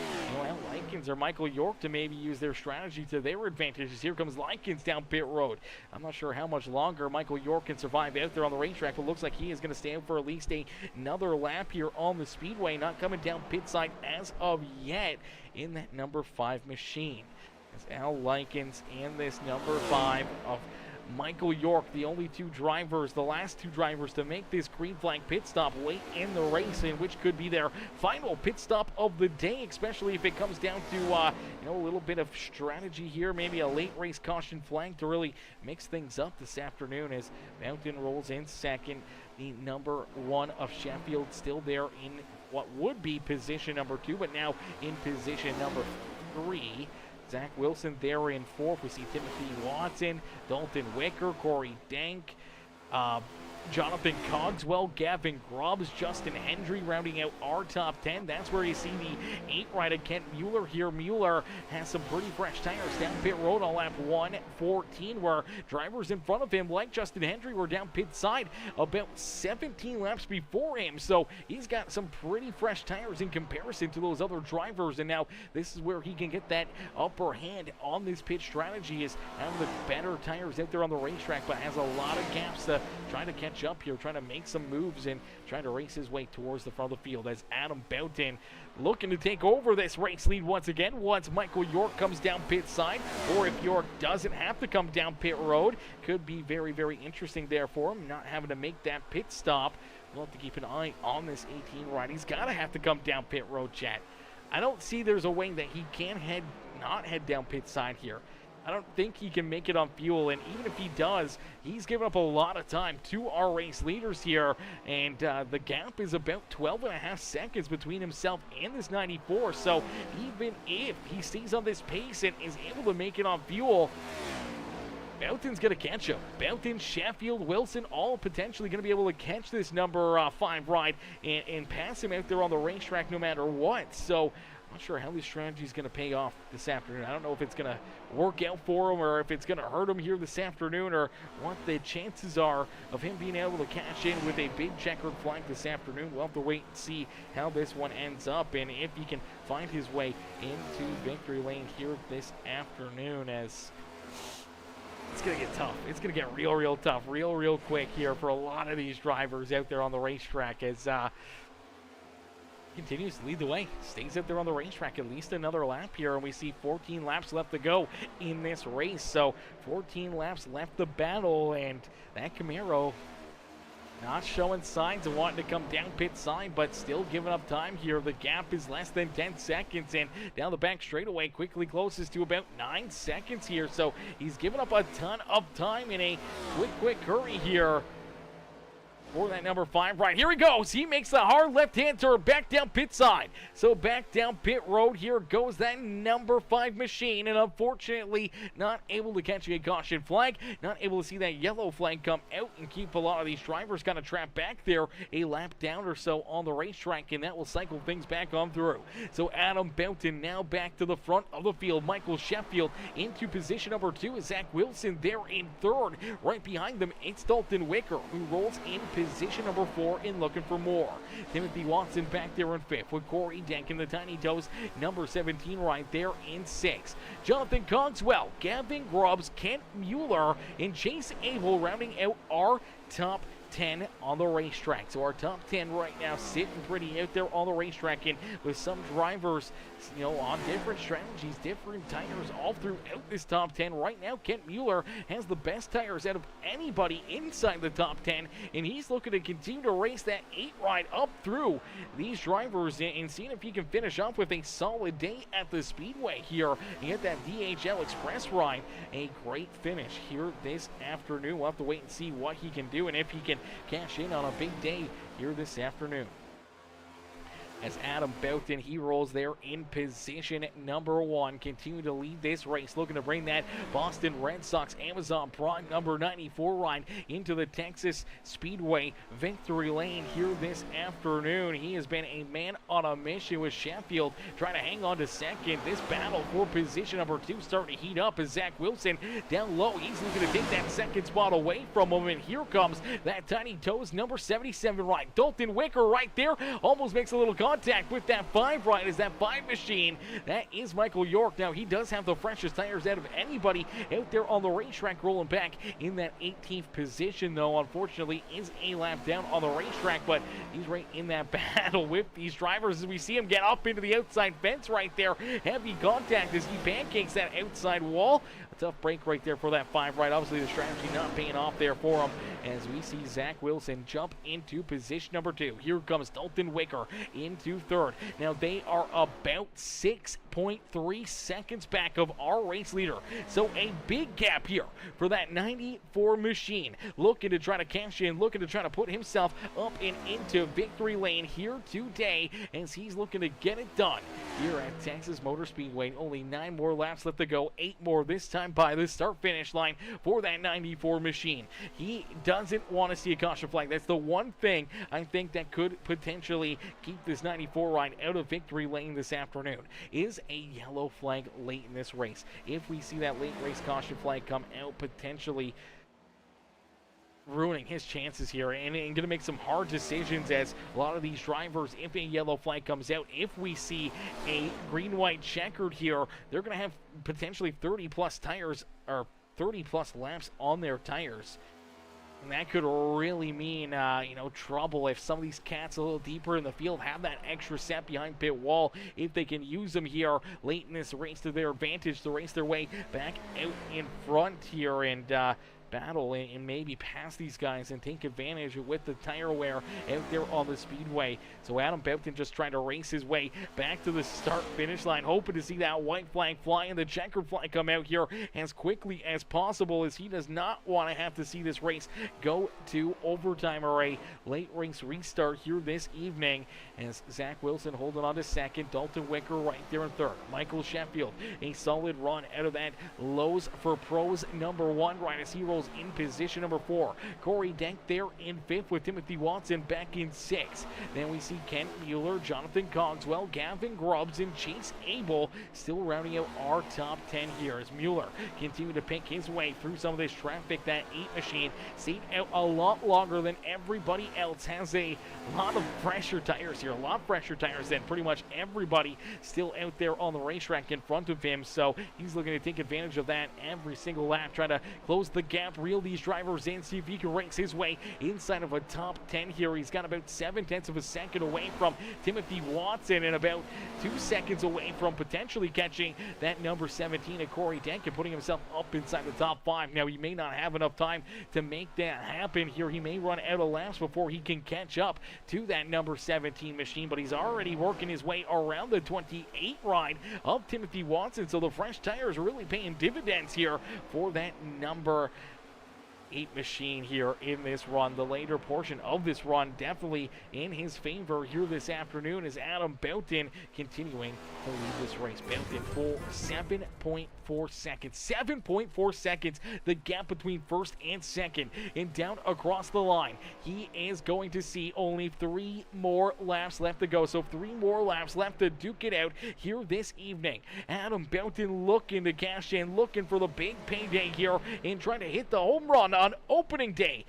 S1: Likens or Michael York to maybe use their strategy to their advantages. Here comes Likens down pit road. I'm not sure how much longer Michael York can survive out there on the racetrack, but looks like he is going to stay out for at least another lap here on the speedway. Not coming down pit side as of yet in that number 5 machine. As Al Likens and this number 5 of Michael York, the only two drivers, the last two drivers to make this green flag pit stop late in the race, in which could be their final pit stop of the day, especially if it comes down to a little bit of strategy here, maybe a late race caution flag to really mix things up this afternoon as Mountain rolls in second. The number 1 of Sheffield still there in what would be position number 2, but now in position number 3. Zach Wilson there in 4th. We see Timothy Watson, Dalton Wicker, Corey Dank, Jonathan Cogswell, Gavin Grubbs, Justin Hendry rounding out our top 10. That's where you see the 8 rider Kent Mueller here. Mueller has some pretty fresh tires down pit road on lap 114, where drivers in front of him, like Justin Hendry, were down pit side about 17 laps before him. So he's got some pretty fresh tires in comparison to those other drivers. And now this is where he can get that upper hand on this pit strategy, is having the better tires out there on the racetrack, but has a lot of gaps to try to catch up here, trying to make some moves and trying to race his way towards the front of the field, as Adam Boughton looking to take over this race lead once again once Michael York comes down pit side, or if York doesn't have to come down pit road. Could be very, very interesting there for him, not having to make that pit stop. We'll have to keep an eye on this 18 ride. He's got to have to come down pit road, chat. I don't see there's a way that he can not head down pit side here. I don't think he can make it on fuel, and even if he does, he's given up a lot of time to our race leaders here, and the gap is about 12.5 seconds between himself and this 94, so even if he stays on this pace and is able to make it on fuel, Boughton's going to catch him. Boughton, Sheffield, Wilson, all potentially going to be able to catch this number 5 ride and pass him out there on the racetrack no matter what. So Not sure how this strategy is going to pay off this afternoon. I don't know if it's going to work out for him or if it's going to hurt him here this afternoon, or what the chances are of him being able to cash in with a big checkered flag this afternoon. We'll have to wait and see how this one ends up and if he can find his way into victory lane here this afternoon, as it's going to get tough. It's going to get real tough, real quick here for a lot of these drivers out there on the racetrack, as continues to lead the way, stays out there on the racetrack at least another lap here, and we see 14 laps left to go in this race. So 14 laps left to battle, and that Camaro not showing signs of wanting to come down pit side, but still giving up time here. The gap is less than 10 seconds, and down the back straightaway quickly closes to about 9 seconds here. So he's given up a ton of time in a quick hurry here for that number 5. Right, here he goes. He makes the hard left-hand turn back down pit side. So back down pit road, here goes that number 5 machine, and unfortunately not able to catch a caution flag, not able to see that yellow flag come out and keep a lot of these drivers kind of trapped back there a lap down or so on the racetrack, and that will cycle things back on through. So Adam Boughton now back to the front of the field. Michael Sheffield into position number 2 is Zach Wilson there in 3rd. Right behind them, it's Dalton Wicker, who rolls in position number 4 in looking for more. Timothy Watson back there in 5th, with Corey Denkin, the Tiny Toes, number 17 right there in 6th. Jonathan Cogswell, Gavin Grubbs, Kent Mueller, and Chase Abel rounding out our top 10 on the racetrack. So our top 10 right now sitting pretty out there on the racetrack, and with some drivers, you know, on different strategies, different tires all throughout this top 10. Right now, Kent Mueller has the best tires out of anybody inside the top 10, and he's looking to continue to race that 8 ride up through these drivers and seeing if he can finish off with a solid day at the Speedway here and get that DHL Express ride. A great finish here this afternoon. We'll have to wait and see what he can do and if he can cash in on a big day here this afternoon. As Adam Boughton, he rolls there in position number 1, continue to lead this race, looking to bring that Boston Red Sox Amazon Prime number 94 ride into the Texas Speedway victory lane here this afternoon. He has been a man on a mission with Sheffield trying to hang on to second. This battle for position number 2 starting to heat up as Zach Wilson down low. He's looking to take that second spot away from him, and here comes that Tiny Toes number 77 ride. Dalton Wicker right there almost makes a little contact with that 5 ride as that 5 machine. That is Michael York. Now, he does have the freshest tires out of anybody out there on the racetrack, rolling back in that 18th position, though. Unfortunately, is a lap down on the racetrack, but he's right in that battle with these drivers as we see him get up into the outside fence right there. Heavy contact as he pancakes that outside wall. A tough break right there for that 5 ride. Obviously, the strategy not paying off there for him as we see Zach Wilson jump into position number 2. Here comes Dalton Wicker into 3rd. Now, they are about 6.3 seconds back of our race leader. So a big gap here for that 94 machine. Looking to try to cash in, looking to try to put himself up and into victory lane here today as he's looking to get it done here at Texas Motor Speedway. Only 9 more laps left to go, 8 more this time by the start-finish line for that 94 machine. He doesn't want to see a caution flag. That's the one thing I think that could potentially keep this 94 ride out of victory lane this afternoon, is a yellow flag late in this race. If we see that late race caution flag come out, potentially ruining his chances here and going to make some hard decisions as a lot of these drivers, if a yellow flag comes out, if we see a green-white checkered here, they're going to have potentially 30-plus tires or 30-plus laps on their tires. And that could really mean, trouble if some of these cats a little deeper in the field have that extra set behind pit wall. If they can use them here late in this race to their advantage to race their way back out in front here and battle and maybe pass these guys and take advantage with the tire wear out there on the Speedway. So Adam Boughton just trying to race his way back to the start-finish line, hoping to see that white flag fly and the checkered flag come out here as quickly as possible, as he does not want to have to see this race go to overtime or a late race restart here this evening. As Zach Wilson holding on to second, Dalton Wicker right there in 3rd. Michael Sheffield, a solid run out of that Lowe's for Pros number 1 right as he rolls Daniels in position number 4. Corey Denk there in 5th with Timothy Watson back in 6th. Then we see Kent Mueller, Jonathan Cogswell, Gavin Grubbs, and Chase Abel still rounding out our top 10 here as Mueller continued to pick his way through some of this traffic. That 8 machine stayed out a lot longer than everybody else. Has a lot of fresher tires here, a lot fresher tires than pretty much everybody still out there on the racetrack in front of him. So he's looking to take advantage of that every single lap, trying to close the gap, reel these drivers in, see if he can race his way inside of a top 10 here. He's got about 7/10 of a second away from Timothy Watson and about 2 seconds away from potentially catching that number 17 of Corey Denk and putting himself up inside the top 5. Now, he may not have enough time to make that happen here. He may run out of laps before he can catch up to that number 17 machine, but he's already working his way around the 28 ride of Timothy Watson, so the fresh tires are really paying dividends here for that number 8 machine here in this run. The later portion of this run definitely in his favor here this afternoon as Adam Boughton continuing to lead this race. Boughton for 7.4 seconds. 7.4 seconds, the gap between first and second. And down across the line, he is going to see only 3 more laps left to go. So 3 more laps left to duke it out here this evening. Adam Boughton looking to cash in, looking for the big payday here and trying to hit the home run on opening day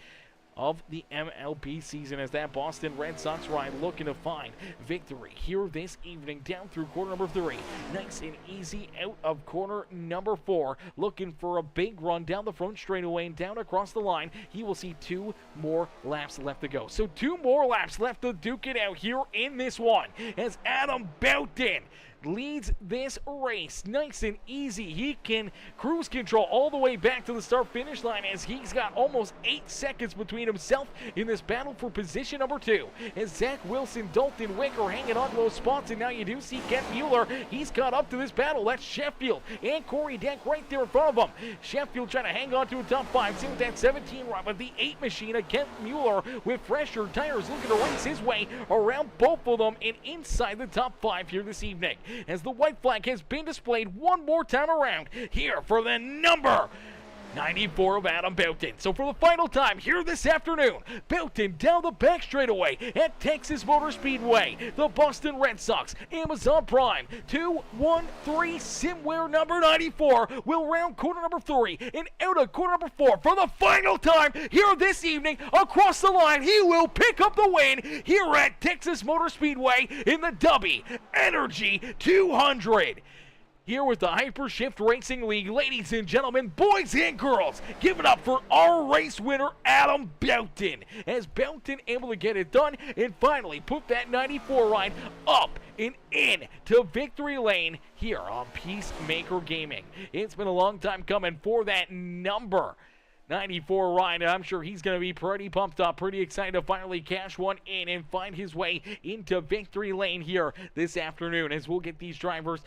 S1: of the MLB season as that Boston Red Sox ride looking to find victory here this evening down through corner number 3. Nice and easy out of corner number 4. Looking for a big run down the front straightaway and down across the line. He will see 2 more laps left to go. So 2 more laps left to duke it out here in this one as Adam Boughton leads this race nice and easy. He can cruise control all the way back to the start finish line as he's got almost 8 seconds between himself in this battle for position number 2 as Zach Wilson, Dalton Wicker hanging on to those spots, and now you do see Kent Mueller. He's caught up to this battle. That's Sheffield and Corey Denk right there in front of him. Sheffield trying to hang on to a top 5. See with that 17 ride with the 8 machine of Kent Mueller with fresher tires looking to race his way around both of them and inside the top 5 here this evening as the white flag has been displayed one more time around here for the number 94 of Adam Boughton. So for the final time here this afternoon, Boughton down the back straightaway at Texas Motor Speedway. The Boston Red Sox, Amazon Prime, 213 Simware number 94 will round corner number 3 and out of corner number 4 for the final time here this evening across the line. He will pick up the win here at Texas Motor Speedway in the Dubby Energy 200. Here with the Hypershift Racing League, ladies and gentlemen, boys and girls, give it up for our race winner, Adam Boughton. As Boughton able to get it done and finally put that 94 ride up and in to victory lane here on Peacemaker Gaming. It's been a long time coming for that number 94 ride. I'm sure he's going to be pretty pumped up, pretty excited to finally cash one in and find his way into victory lane here this afternoon as we'll get these drivers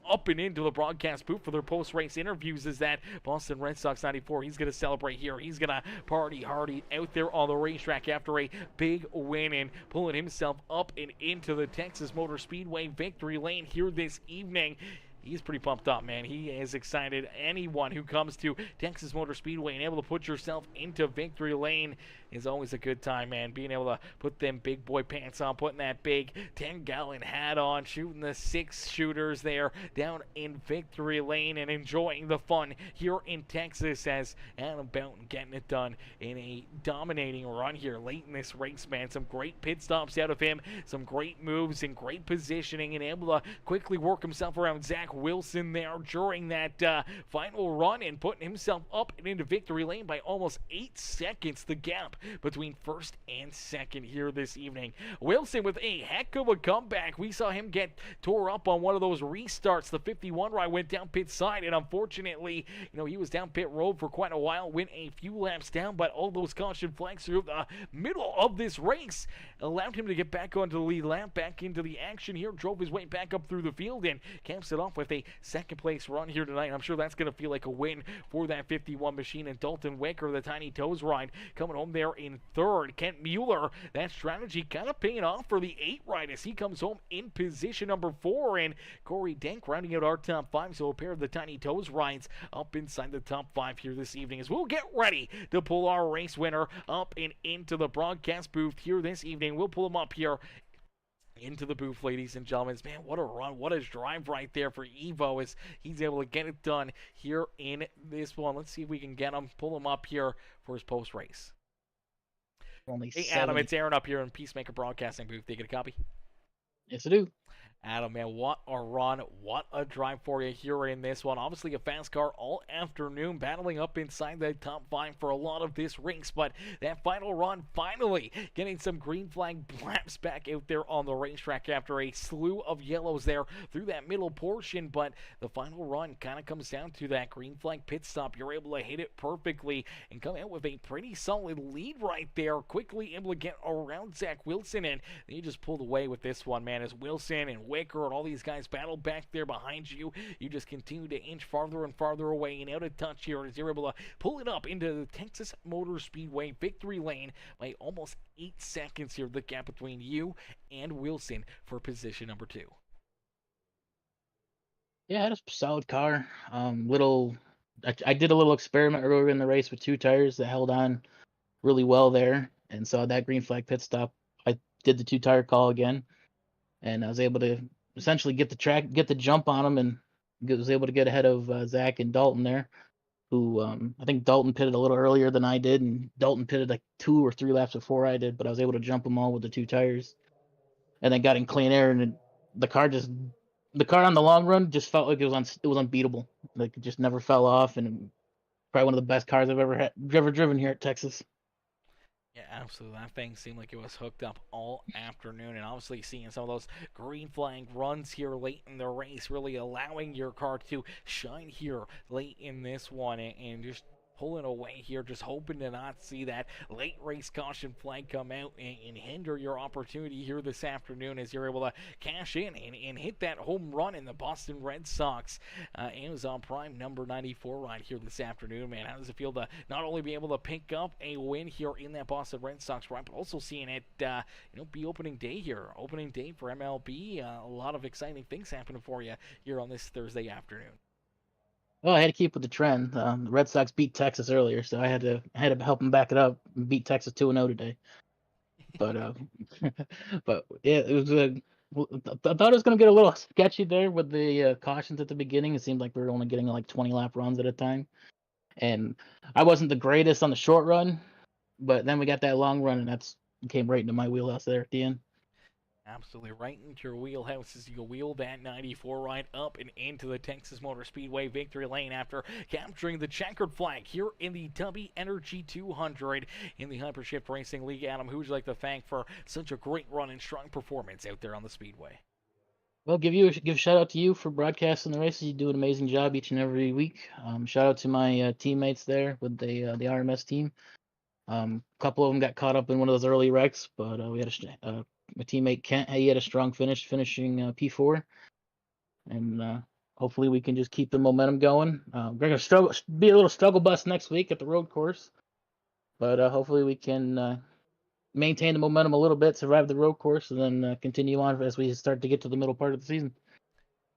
S1: up and into the broadcast booth for their post-race interviews. Is that Boston Red Sox 94. He's going to celebrate here. He's going to party hardy out there on the racetrack after a big win and pulling himself up and into the Texas Motor Speedway victory lane here this evening. He's pretty pumped up, man. He is excited. Anyone who comes to Texas Motor Speedway and able to put yourself into victory lane is always a good time, man. Being able to put them big boy pants on, putting that big 10-gallon hat on, shooting the 6 shooters there down in victory lane and enjoying the fun here in Texas as Adam Boughton getting it done in a dominating run here late in this race, man. Some great pit stops out of him, some great moves and great positioning, and able to quickly work himself around Zach Wilson there during that final run and putting himself up and into victory lane by almost 8 seconds. The gap between first and second here this evening. Wilson with a heck of a comeback. We saw him get tore up on one of those restarts. The 51 ride went down pit side, and unfortunately, he was down pit road for quite a while, went a few laps down, but all those caution flags through the middle of this race allowed him to get back onto the lead lap, back into the action here, drove his way back up through the field, and camps it off with with a second-place run here tonight. I'm sure that's going to feel like a win for that 51 machine. And Dalton Wicker, the Tiny Toes ride, coming home there in third. Kent Mueller, that strategy kind of paying off for the 8 ride as he comes home in position number 4. And Corey Denk rounding out our top 5. So a pair of the Tiny Toes rides up inside the top 5 here this evening as we'll get ready to pull our race winner up and into the broadcast booth here this evening. We'll pull him up here into the booth, ladies and gentlemen. Man, what a run, what a drive right there for Evo as he's able to get it done here in this one. Let's see if we can get him, pull him up here for his post-race. Hey, Adam, it's Aaron up here in Peacemaker Broadcasting booth. Did you get a copy?
S2: Yes, I do.
S1: Adam, man, what a run, what a drive for you here in this one. Obviously a fast car all afternoon, battling up inside the top 5 for a lot of this race, but that final run, finally getting some green flag laps back out there on the racetrack after a slew of yellows there through that middle portion. But the final run kind of comes down to that green flag pit stop. You're able to hit it perfectly and come out with a pretty solid lead right there, quickly able to get around Zach Wilson, and you just pulled away with this one, man, as Wilson and Wicker and all these guys battle back there behind you. You just continue to inch farther and farther away and out of touch here as you're able to pull it up into the Texas Motor Speedway victory lane by almost 8 seconds here, the gap between you and Wilson for position number 2.
S2: Yeah, I had a solid car. I did a little experiment earlier in the race with 2 tires that held on really well there, and so that green flag pit stop, I did the 2-tire call again, and I was able to essentially get the jump on him, and was able to get ahead of Zach and Dalton there, who I think Dalton pitted a little earlier than I did, and Dalton pitted like 2 or 3 laps before I did, but I was able to jump them all with the 2 tires, and then got in clean air, and the car on the long run just felt like it was unbeatable. Like it just never fell off, and probably one of the best cars I've ever driven here at Texas.
S1: Yeah, absolutely. That thing seemed like it was hooked up all afternoon, and obviously seeing some of those green flag runs here late in the race, really allowing your car to shine here late in this one, and just pulling away here, just hoping to not see that late race caution flag come out and hinder your opportunity here this afternoon as you're able to cash in and hit that home run in the Boston Red Sox Amazon Prime number 94 ride here this afternoon. Man, how does it feel to not only be able to pick up a win here in that Boston Red Sox ride, but also seeing it be opening day here, opening day for MLB. A lot of exciting things happening for you here on this Thursday afternoon.
S2: Well, I had to keep with the trend. The Red Sox beat Texas earlier, so I had to help them back it up and beat Texas 2-0 today. But but yeah, it was I thought it was going to get a little sketchy there with the cautions at the beginning. It seemed like we were only getting like 20 lap runs at a time, and I wasn't the greatest on the short run, but then we got that long run, and that's came right into my wheelhouse there at the end.
S1: Absolutely right into your wheelhouse as you wheel that 94 ride up and into the Texas Motor Speedway victory lane after capturing the checkered flag here in the Dubby Energy 200 in the Hypershift Racing League. Adam, who would you like to thank for such a great run and strong performance out there on the Speedway?
S2: Well, give a shout out to you for broadcasting the races. You do an amazing job each and every week. Shout out to my teammates there with the RMS team. A couple of them got caught up in one of those early wrecks, but we had my teammate Kent, he had a strong finish, finishing P4, and hopefully we can just keep the momentum going. We're gonna be a little struggle bus next week at the road course, but hopefully we can maintain the momentum a little bit, survive the road course, and then continue on as we start to get to the middle part of the season.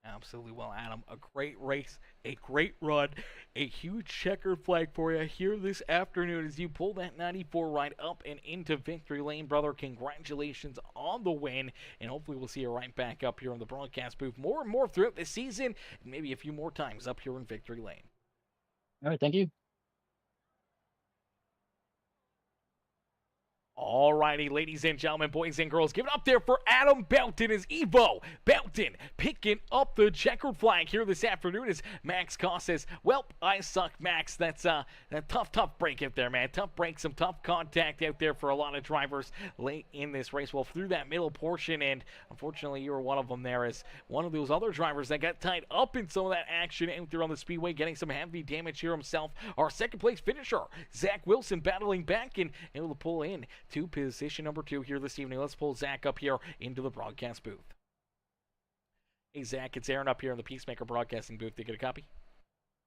S1: Absolutely. Well, Adam, a great race, a great run, a huge checkered flag for you here this afternoon as you pull that 94 ride up and into victory lane, brother. Congratulations on the win, and hopefully we'll see you right back up here on the broadcast booth more and more throughout the season, and maybe a few more times up here in victory lane.
S2: All right, thank you.
S1: Alrighty, ladies and gentlemen, boys and girls, give it up there for Adam Belton as Evo Belton picking up the checkered flag here this afternoon as Max Koss says, well, I suck, Max. That's a tough break out there, man. Tough break, some tough contact out there for a lot of drivers late in this race. Well, through that middle portion, and unfortunately you were one of them there as one of those other drivers that got tied up in some of that action out there on the speedway, getting some heavy damage here himself. Our second place finisher, Zach Wilson, battling back and able to pull in to position number 2 here this evening. Let's pull Zach up here into the broadcast booth. Hey, Zach, it's Aaron up here in the Peacemaker Broadcasting booth. Did you get a copy?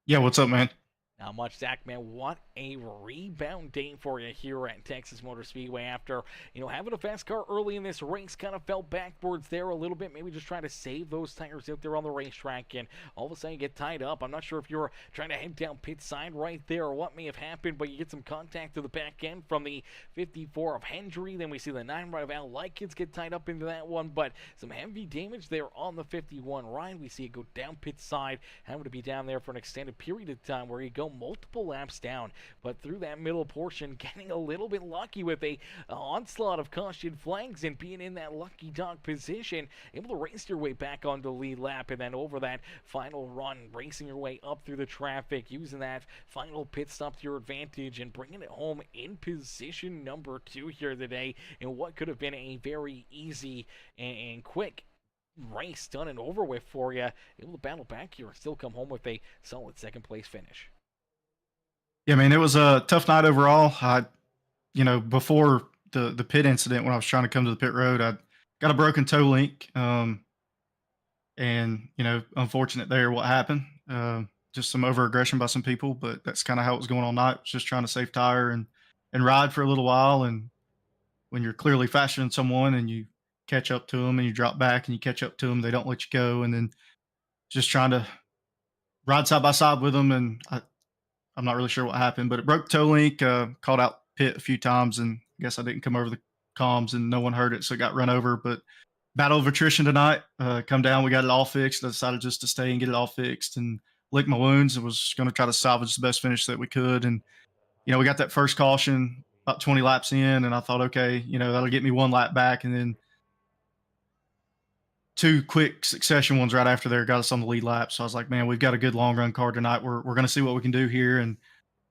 S3: Yeah, what's up, man?
S1: Not much, Zach, man. What a rebound day for you here at Texas Motor Speedway after, having a fast car early in this race kind of fell backwards there a little bit, maybe just trying to save those tires out there on the racetrack, and all of a sudden you get tied up. I'm not sure if you were trying to head down pit side right there or what may have happened, but you get some contact to the back end from the 54 of Hendry. Then we see the 9 right of Al Likens get tied up into that one, but some heavy damage there on the 51 Ryan. We see it go down pit side, having to be down there for an extended period of time where you go multiple laps down, but through that middle portion getting a little bit lucky with a onslaught of caution flags and being in that lucky dog position, able to race your way back onto the lead lap, and then over that final run racing your way up through the traffic, using that final pit stop to your advantage and bringing it home in position number 2 here today in what could have been a very easy and quick race done and over with for you. Able to battle back here and still come home with a solid second place finish.
S3: Yeah, man, it was a tough night overall. Before the pit incident, when I was trying to come to the pit road, I got a broken toe link, and unfortunate there what happened. Just some over aggression by some people, but that's kind of how it was going all night. Was just trying to save tire and ride for a little while. And when you're clearly faster than someone and you catch up to them and you drop back and you catch up to them, they don't let you go. And then just trying to ride side by side with them, and I'm not really sure what happened, but it broke toe link, called out pit a few times, and I guess I didn't come over the comms and no one heard it, so it got run over. But battle of attrition tonight, come down, we got it all fixed. I decided just to stay and get it all fixed and lick my wounds. I was going to try to salvage the best finish that we could. And, we got that first caution about 20 laps in, and I thought, okay, that'll get me one lap back. And then two quick succession ones right after there got us on the lead lap. So I was like, man, we've got a good long run car tonight. We're going to see what we can do here. And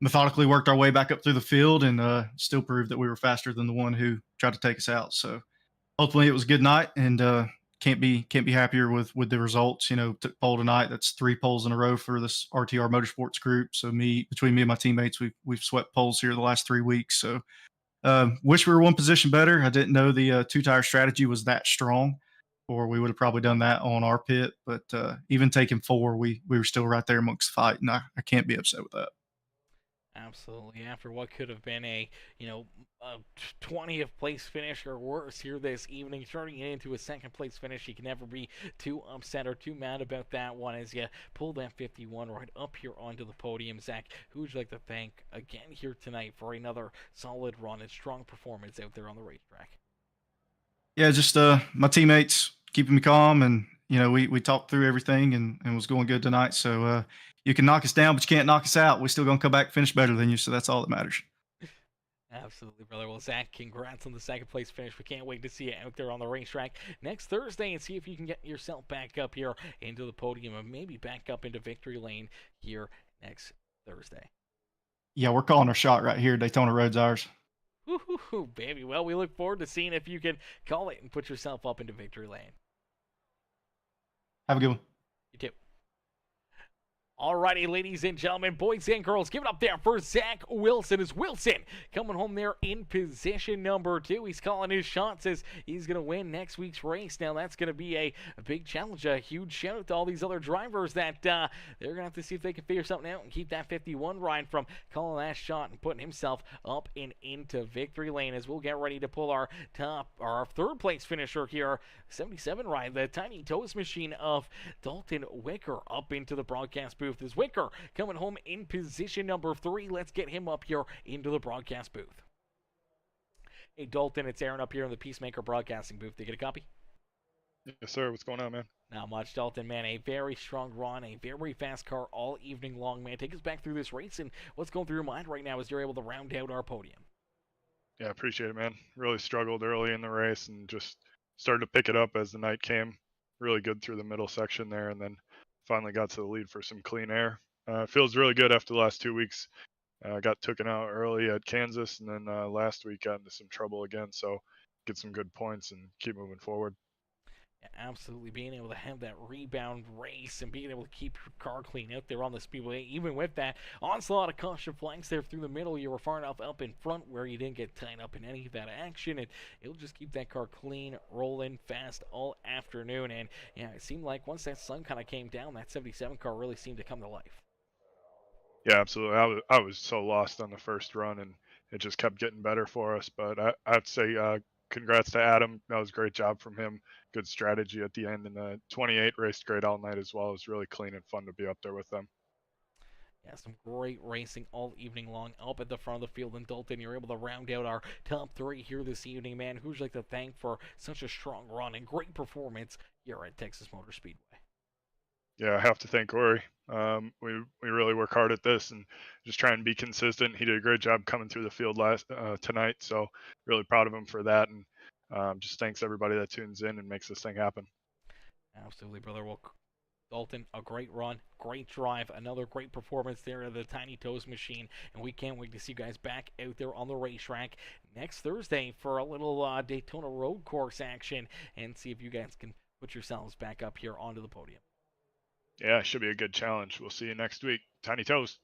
S3: methodically worked our way back up through the field, and still proved that we were faster than the one who tried to take us out. So ultimately it was a good night, and can't be happier with the results. Took pole tonight. That's 3 poles in a row for this RTR Motorsports group. So between me and my teammates, we've swept poles here the last 3 weeks. So wish we were one position better. I didn't know the 2-tire strategy was that strong, or we would have probably done that on our pit. But even taking 4, we were still right there amongst the fight, and I can't be upset with that.
S1: Absolutely. After what could have been a 20th place finish or worse here this evening, turning it into a second place finish, you can never be too upset or too mad about that one as you pull that 51 right up here onto the podium. Zach, who would you like to thank again here tonight for another solid run and strong performance out there on the racetrack?
S3: Yeah, just my teammates keeping me calm, and we talked through everything and was going good tonight. So you can knock us down, but you can't knock us out. We're still gonna come back and finish better than you. So that's all that matters.
S1: Absolutely, brother. Well, Zach, congrats on the second place finish. We can't wait to see you out there on the racetrack next Thursday and see if you can get yourself back up here into the podium and maybe back up into victory lane here next Thursday.
S3: Yeah, we're calling our shot right here. Daytona Road's ours.
S1: Woo-hoo-hoo, baby. Well, we look forward to seeing if you can call it and put yourself up into victory lane.
S3: Have a good one.
S1: You too. Alrighty, ladies and gentlemen, boys and girls, give it up there for Zach Wilson. As Wilson coming home there in position number 2. He's calling his shot, says he's going to win next week's race. Now, that's going to be a big challenge, a huge shout out to all these other drivers that they're going to have to see if they can figure something out and keep that 51 Ryan from calling that shot and putting himself up and into victory lane as we'll get ready to pull our third place finisher here, 77 Ryan, the tiny toast machine of Dalton Wicker, up into the broadcast booth. Is Wicker coming home in position number 3. Let's get him up here into the broadcast booth. Hey, Dalton, it's Aaron up here in the Peacemaker Broadcasting booth. Did you get a copy?
S4: Yes, sir. What's going on, man?
S1: Not much, Dalton, man. A very strong run, a very fast car all evening long, man. Take us back through this race and what's going through your mind right now as you're able to round out our podium.
S4: Yeah, appreciate it, man. Really struggled early in the race and just started to pick it up as the night came. Really good through the middle section there, and then finally got to the lead for some clean air. Feels really good after the last 2 weeks. Got taken out early at Kansas, and then last week got into some trouble again. So get some good points and keep moving forward.
S1: Absolutely, being able to have that rebound race and being able to keep your car clean out there on the speedway. Even with that onslaught of caution flags there through the middle, you were far enough up in front where you didn't get tied up in any of that action, and it'll just keep that car clean, rolling fast all afternoon. And yeah, it seemed like once that sun kind of came down, that 77 car really seemed to come to life.
S4: Yeah, absolutely. I was so lost on the first run, and it just kept getting better for us. But I have to say, congrats to Adam. That was a great job from him. Good strategy at the end, and the 28 raced great all night as well. It was really clean and fun to be up there with them.
S1: Yeah, some great racing all evening long up at the front of the field in Dalton. You're able to round out our top 3 here this evening, man. Who'd you like to thank for such a strong run and great performance here at Texas Motor Speedway?
S4: Yeah, I have to thank Ori. We really work hard at this and just try and be consistent. He did a great job coming through the field tonight, so really proud of him for that. And just thanks everybody that tunes in and makes this thing happen.
S1: Absolutely, brother. Well, Dalton, a great run, great drive, another great performance there of the Tiny Toes machine, and we can't wait to see you guys back out there on the racetrack next Thursday for a little Daytona Road Course action and see if you guys can put yourselves back up here onto the podium.
S4: Yeah, it should be a good challenge. We'll see you next week. Tiny Toes.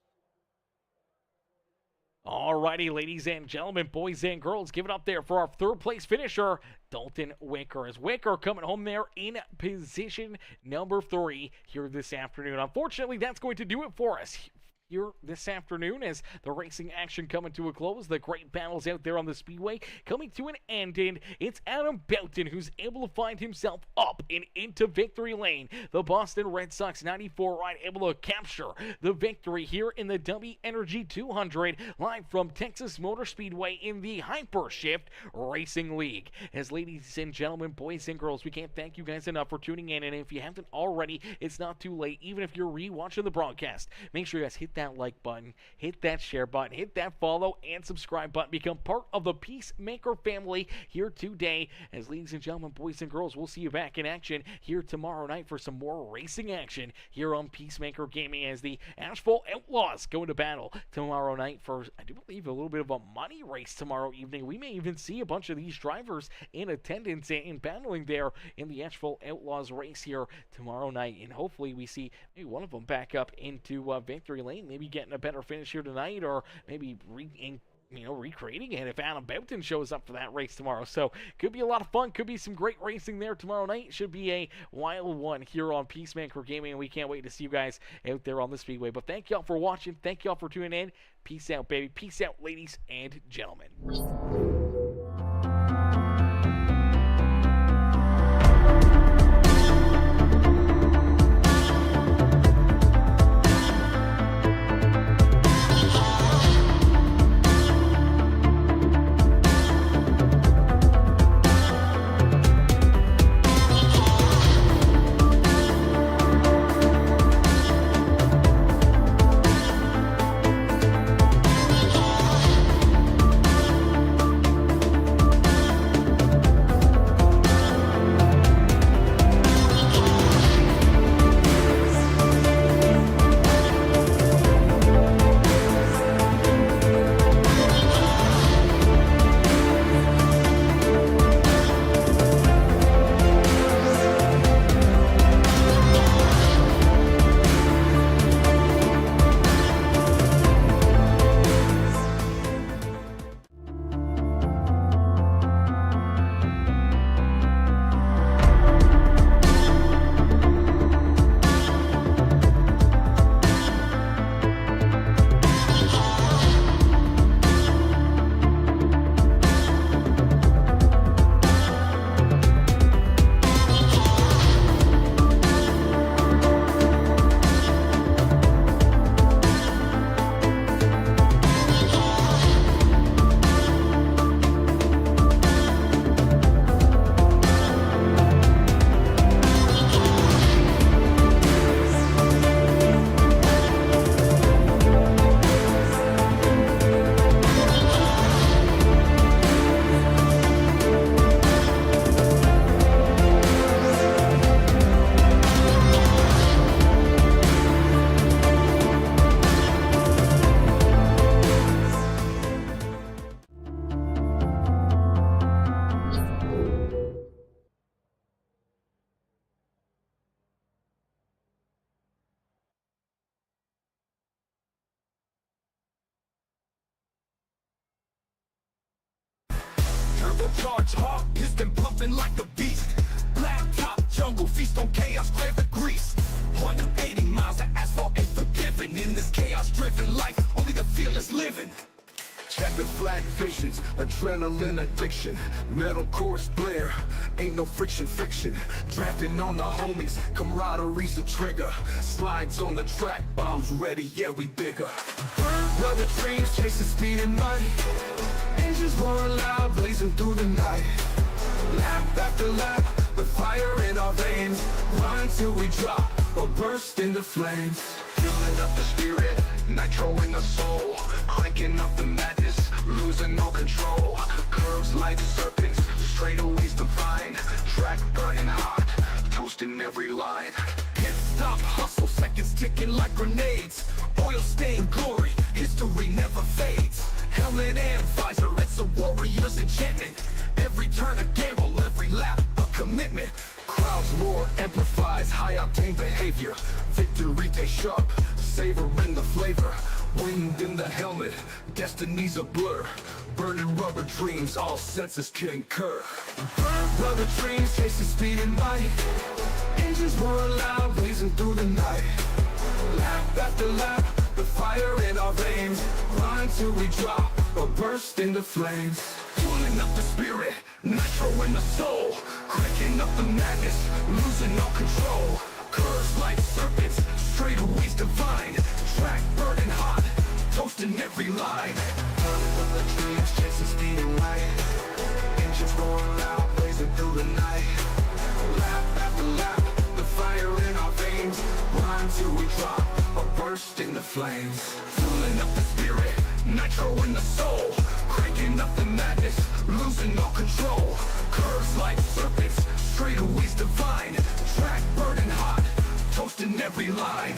S1: Alrighty, ladies and gentlemen, boys and girls, give it up there for our 3rd place finisher, Dalton Wicker. As Wicker coming home there in position number 3 here this afternoon. Unfortunately, that's going to do it for us here this afternoon as the racing action coming to a close. The great battles out there on the speedway coming to an end, and it's Adam Boughton who's able to find himself up and into victory lane. The Boston Red Sox 94 ride able to capture the victory here in the Dubby Energy 200 live from Texas Motor Speedway in the Hypershift Racing League. As ladies and gentlemen, boys and girls, we can't thank you guys enough for tuning in, and if you haven't already, it's not too late. Even if you're re-watching the broadcast, make sure you guys hit that like button, hit that share button, hit that follow and subscribe button. Become part of the Peacemaker family here today. As ladies and gentlemen, boys and girls, we'll see you back in action here tomorrow night for some more racing action here on Peacemaker Gaming as the Asphalt Outlaws go into battle tomorrow night for, I do believe, a little bit of a money race tomorrow evening. We may even see a bunch of these drivers in attendance and battling there in the Asphalt Outlaws race here tomorrow night, and hopefully we see maybe one of them back up into victory lane, maybe getting a better finish here tonight, or maybe recreating it if Adam Boughton shows up for that race tomorrow. So could be a lot of fun, could be some great racing there tomorrow night. Should be a wild one here on Peacemaker Gaming, and we can't wait to see you guys out there on the speedway. But thank y'all for watching, thank y'all for tuning in. Peace out, baby. Peace out, ladies and gentlemen.
S5: Turbocharged heart, piston pumping like a beast. Black top, jungle feast on chaos, grab the grease. 180 miles of asphalt ain't forgiven. In this chaos-driven life, only the fearless living. Checkered flag visions, adrenaline addiction. Metal chorus blare, ain't no friction. Drafting on the homies, camaraderie's a trigger. Slides on the track, bombs ready, yeah we bigger. Brother dreams, chasing speed and money. Engines roaring loud, blazing through the night. Lap after lap, with fire in our veins. Run till we drop, or burst into flames. Fueling up the spirit, nitro in the soul. Cranking up the madness, losing all control. Curves like serpents, straightaways divine. Track burning hot, toasting every line. Pit stop hustle, seconds ticking like grenades. Oil stained glory, history never fades. Helmet and visor, it's a warrior's enchantment. Every turn a gamble, every lap a commitment. Crowds roar, amplifies high-octane behavior. Victory tastes sharp, savoring the flavor. Wind in the helmet, destiny's a blur. Burning rubber dreams, all senses concur. Rubber dreams, chasing speed and might. Engines roar loud, blazing through the night. Lap after lap, the fire in our veins. Run till we drop, or burst into flames. Fueling up the spirit, nitro in the soul. Cranking up the madness, losing all control. Curves like serpents, straightaways divine. Track burning hot, toasting every line. From the dreams, chasing speed and light. Engines roaring loud, blazing through the night. Lap after lap, the fire in our veins. Run till we drop, or burst into flames. Fueling up the spirit, nitro in the soul. Cranking up the madness, losing all control. Curves like serpents, straightaways divine. Track burning hot, toasting every line.